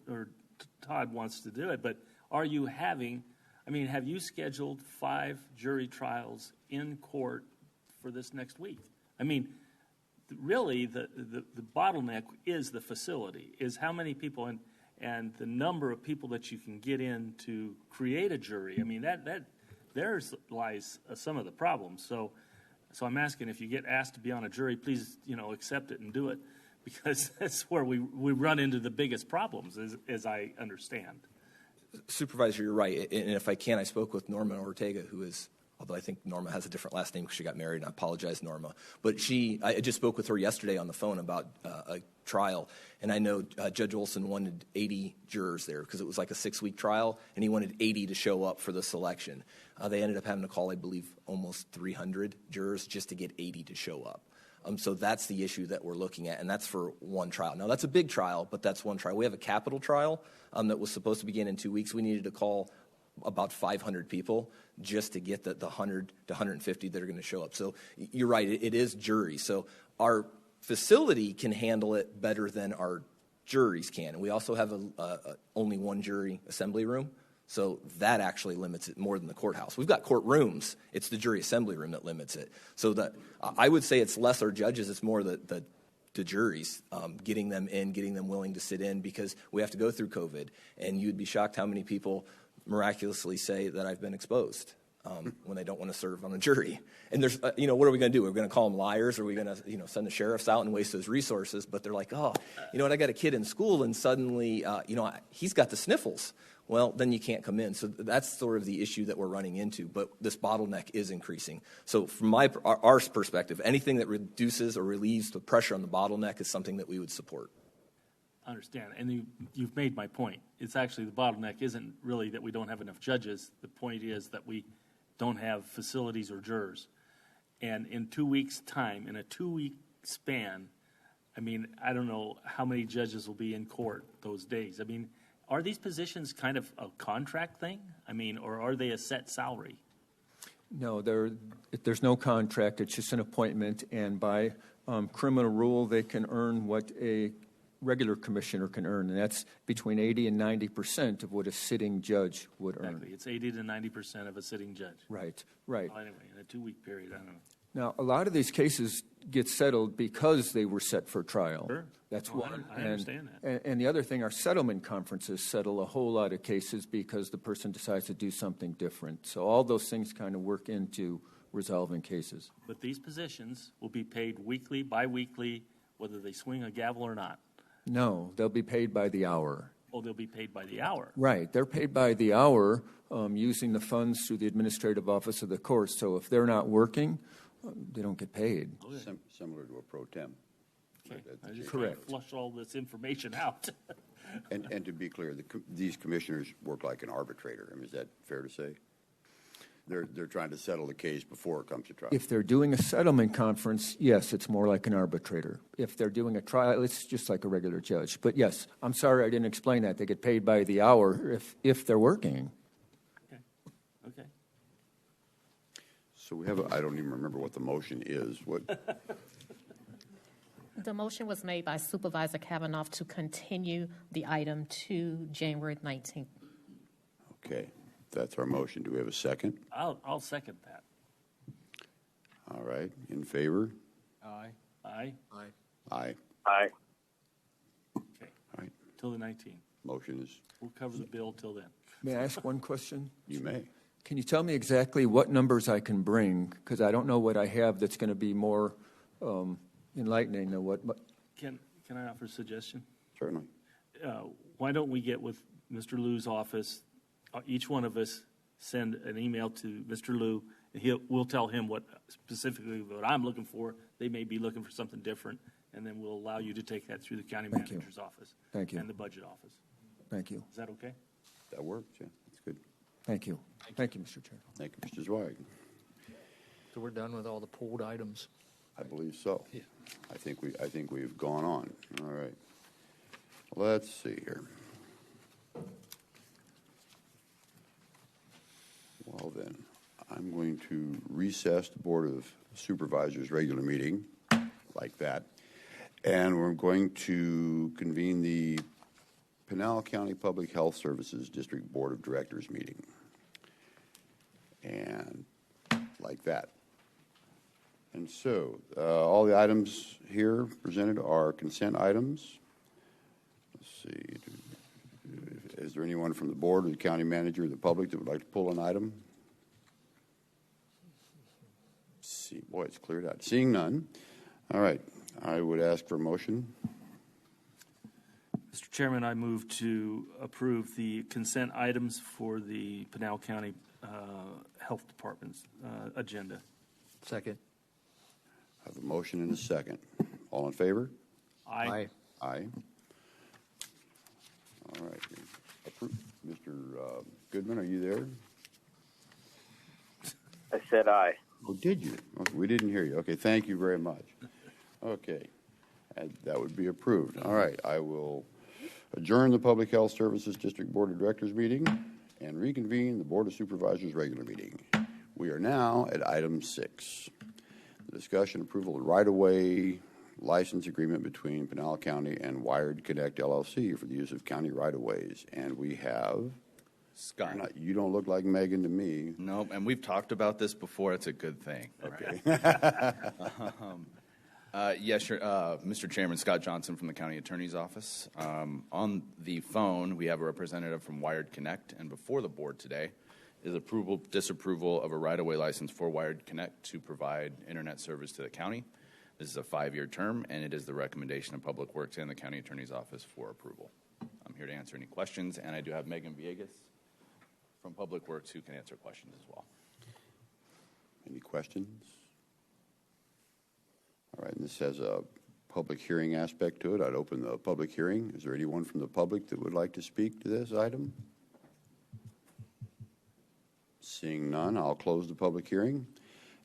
Todd wants to do it, but have you scheduled 5 jury trials in court for this next week? I mean, really, the bottleneck is the facility, is how many people and the number of people that you can get in to create a jury. I mean, there lies some of the problems. So I'm asking, if you get asked to be on a jury, please, accept it and do it, because that's where we run into the biggest problems, as I understand. Supervisor, you're right. And if I can, I spoke with Norma Ortega, who is, although I think Norma has a different last name because she got married, and I apologize, Norma. But I just spoke with her yesterday on the phone about a trial, and I know Judge Olson wanted 80 jurors there because it was like a 6-week trial, and he wanted 80 to show up for the selection. They ended up having to call, I believe, almost 300 jurors just to get 80 to show up. So that's the issue that we're looking at, and that's for one trial. Now, that's a big trial, but that's one trial. We have a capital trial that was supposed to begin in 2 weeks. We needed to call about 500 people just to get the 100 to 150 that are going to show up. So you're right, it is jury. So our facility can handle it better than our juries can. And we also have only one jury assembly room. So that actually limits it more than the courthouse. We've got courtrooms. It's the jury assembly room that limits it. So that I would say it's less our judges. It's more the juries, getting them in, getting them willing to sit in, because we have to go through COVID. And you'd be shocked how many people miraculously say that I've been exposed when they don't want to serve on a jury. And there's, what are we going to do? We're going to call them liars? Or are we going to, send the sheriffs out and waste those resources? But they're like, oh, I got a kid in school, and suddenly, he's got the sniffles. Well, then you can't come in. So that's sort of the issue that we're running into. But this bottleneck is increasing. So from our perspective, anything that reduces or relieves the pressure on the bottleneck is something that we would support. I understand. And you've made my point. It's actually the bottleneck isn't really that we don't have enough judges. The point is that we don't have facilities or jurors. And in 2 weeks' time, in a 2-week span, I don't know how many judges will be in court those days. Are these positions kind of a contract thing? Or are they a set salary? No, there's no contract. It's just an appointment, and by criminal rule, they can earn what a regular commissioner can earn, and that's between 80 and 90% of what a sitting judge would earn. Exactly. It's 80 to 90% of a sitting judge. Right, right. Well, anyway, in a 2-week period, I don't know. Now, a lot of these cases get settled because they were set for trial. Sure. That's Oh, one. I understand that. And the other thing, our settlement conferences settle a whole lot of cases because the person decides to do something different. So all those things kind of work into resolving cases. But these positions will be paid weekly, bi-weekly, whether they swing a gavel or not. No, they'll be paid by the hour. Oh, they'll be paid by the hour. Right. They're paid by the hour using the funds through the administrative office of the court. So if they're not working, they don't get paid. Similar to a pro tem. Okay. I just Correct. flush all this information out. And to be clear, these commissioners work like an arbitrator. I mean, is that fair to say? They're trying to settle the case before it comes to trial. If they're doing a settlement conference, yes, it's more like an arbitrator. If they're doing a trial, it's just like a regular judge. But yes, I'm sorry I didn't explain that. They get paid by the hour if they're working. Okay. So we have, I don't even remember what the motion is. What? The motion was made by Supervisor Kavanaugh to continue the item to January 19th. Okay, that's our motion. Do we have a second? I'll second that. All right, in favor? Aye. Aye. Aye. Aye. Aye. Okay. All right, Till the 19th. motion is, We'll cover the bill till then. May I ask one question? you may. Can you tell me exactly what numbers I can bring? Because I don't know what I have that's going to be more enlightening than what. Can I offer a suggestion? Certainly. Why don't we get with Mr. Liu's office, each one of us send an email to Mr. Liu, and we'll tell him what specifically what I'm looking for. They may be looking for something different, and then we'll allow you to take that through the county Thank you. manager's office. Thank you. And the budget office. Thank you. Is that okay? That works, yeah, that's good. Thank you. Thank you, Mr. Chair. Thank you, Mr. Zweig. So we're done with all the pulled items. I believe so. Yeah. I think we've gone on. All right. Let's see here. Well then, I'm going to recess the Board of Supervisors regular meeting like that. And we're going to convene the Pinal County Public Health Services District Board of Directors meeting. And like that. And so, all the items here presented are consent items. Let's see. Is there anyone from the board or the county manager or the public that would like to pull an item? See, boy, it's cleared out. Seeing none. All right. I would ask for a motion. Mr. Chairman, I move to approve the consent items for the Pinal County Health Department's agenda. Second. I have a motion and a second. All in favor? Aye. Aye. All right. Mr. Goodman, are you there? I said aye. Oh, did you? Okay, we didn't hear you. Okay, thank you very much. Okay, and that would be approved. All right, I will adjourn the Public Health Services District Board of Directors meeting and reconvene the Board of Supervisors regular meeting. We are now at item 6, the discussion approval of right-of-way license agreement between Pinal County and Wired Connect LLC for the use of county right-of-ways. And we have Scott. You don't look like Megan to me. Nope, and we've talked about this before. It's a good thing. Okay. Yes, Mr. Chairman, Scott Johnson from the County Attorney's Office. On the phone, we have a representative from Wired Connect, and before the board today is approval, disapproval of a right-of-way license for Wired Connect to provide internet service to the county. This is a 5-year term, and it is the recommendation of Public Works and the County Attorney's Office for approval. I'm here to answer any questions, and I do have Megan Villegas from Public Works who can answer questions as well. Any questions? All right, and this has a public hearing aspect to it. I'd open the public hearing. Is there anyone from the public that would like to speak to this item? Seeing none, I'll close the public hearing,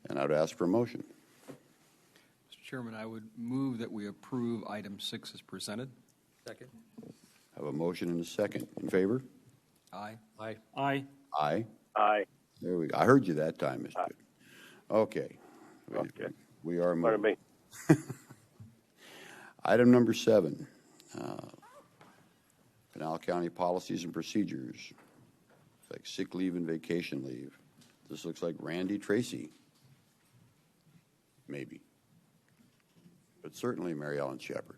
and I'd ask for a motion. Mr. Chairman, I would move that we approve item 6 as presented. Second. I have a motion and a second. In favor? Aye. Aye. Aye. Aye. Aye. There we go. I heard you that time, Mr. Good. Okay. Okay. We are Pardon moving. me. Item number 7, Pinal County policies and procedures, like sick leave and vacation leave. This looks like Randy Tracy, maybe, but certainly Mary Ellen Shepherd.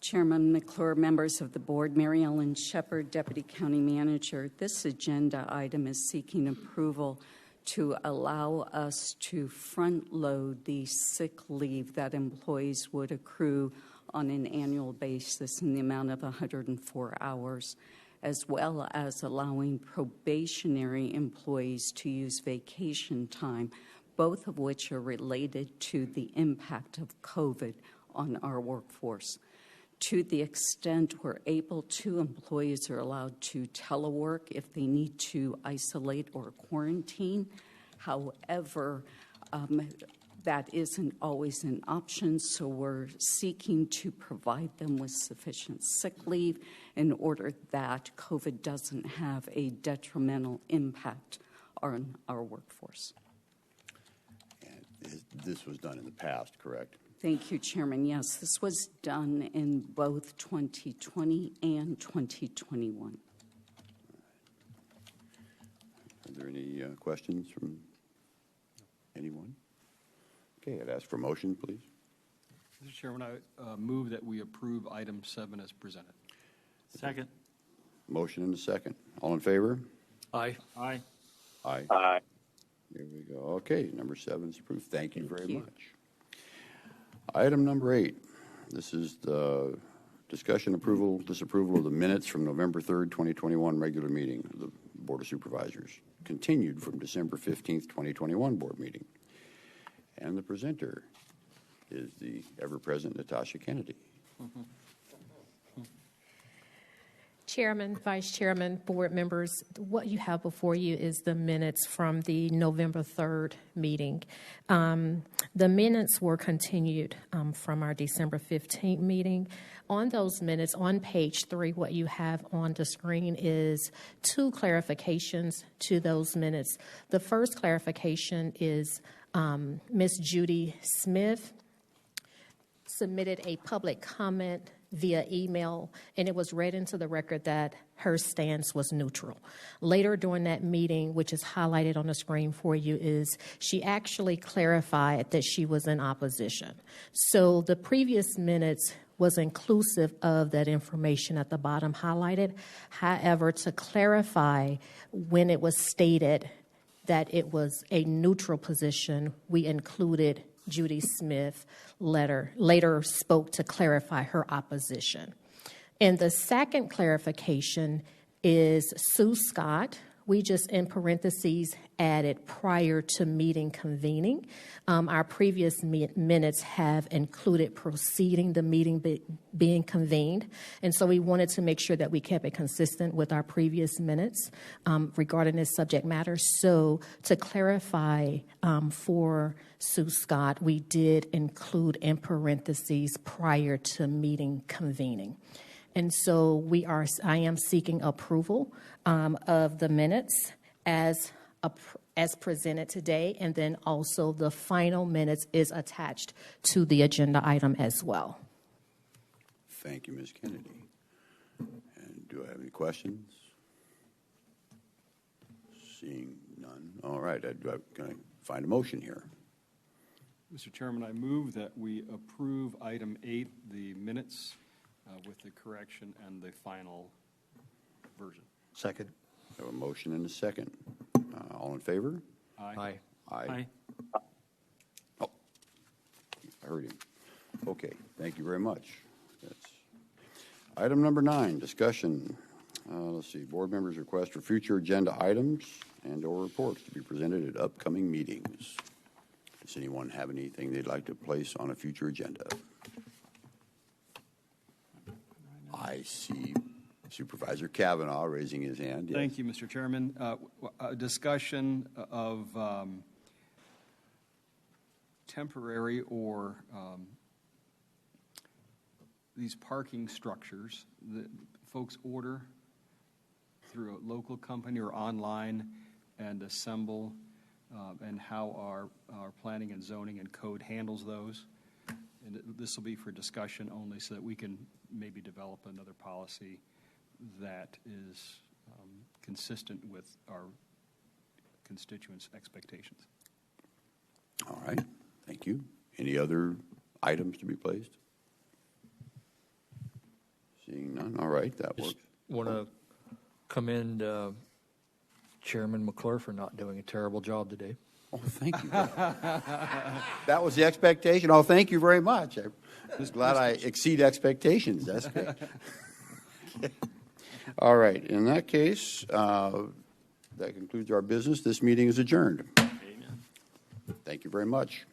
Chairman McClure, members of the board, Mary Ellen Shepherd, Deputy County Manager. This agenda item is seeking approval to allow us to front load the sick leave that employees would accrue on an annual basis in the amount of 104 hours, as well as allowing probationary employees to use vacation time, both of which are related to the impact of COVID on our workforce. To the extent we're able to, employees are allowed to telework if they need to isolate or quarantine. However, that isn't always an option, so we're seeking to provide them with sufficient sick leave in order that COVID doesn't have a detrimental impact on our workforce. And this was done in the past, correct? Thank you, Chairman. Yes, this was done in both 2020 and 2021. Are there any questions from anyone? Okay, I'd ask for a motion, please. Mr. Chairman, I move that we approve item 7 as presented. Second. Motion and a second. All in favor? Aye. Aye. Aye. Aye. Here we go. Okay, number 7 is approved. Thank you very much. Item number 8. This is the discussion, approval, disapproval of the minutes from November 3rd, 2021 regular meeting of the Board of Supervisors, continued from December 15th, 2021 board meeting. And the presenter is the ever-present Natasha Kennedy. Chairman, Vice Chairman, board members, what you have before you is the minutes from the November 3rd meeting. The minutes were continued from our December 15th meeting. On those minutes, on page 3, what you have on the screen is 2 clarifications to those minutes. The first clarification is Ms. Judy Smith submitted a public comment via email, and it was read into the record that her stance was neutral. Later during that meeting, which is highlighted on the screen for you, is she actually clarified that she was in opposition. So the previous minutes was inclusive of that information at the bottom highlighted. However, to clarify, when it was stated that it was a neutral position, we included Judy Smith later spoke to clarify her opposition. And the second clarification is Sue Scott. We just, in parentheses, added prior to meeting convening. Our previous minutes have included preceding the meeting being convened. And so we wanted to make sure that we kept it consistent with our previous minutes regarding this subject matter. So to clarify for Sue Scott, we did include in parentheses prior to meeting convening. And so I am seeking approval of the minutes as presented today, and then also the final minutes is attached to the agenda item as well. Thank you, Ms. Kennedy. And do I have any questions? Seeing none. All right, can I find a motion here? Mr. Chairman, I move that we approve item 8, the minutes, with the correction and the final version. Second. I have a motion and a second. All in favor? Aye. Aye. Oh, I heard him. Okay, thank you very much. That's item number 9, discussion. Let's see, board members' request for future agenda items and or reports to be presented at upcoming meetings. Does anyone have anything they'd like to place on a future agenda? I see Supervisor Kavanaugh raising his hand. Yes. Thank you, Mr. Chairman. A discussion of temporary or these parking structures that folks order through a local company or online and assemble and how our planning and zoning and code handles those. And this will be for discussion only so that we can maybe develop another policy that is consistent with our constituents' expectations. All right, thank you. Any other items to be placed? Seeing none, all right, that works. Want to commend Chairman McClure for not doing a terrible job today. Oh, thank you. That was the expectation. Oh, thank you very much. I'm just glad I exceed expectations. That's good. All right, in that case, that concludes our business. This meeting is adjourned. Amen. Thank you very much.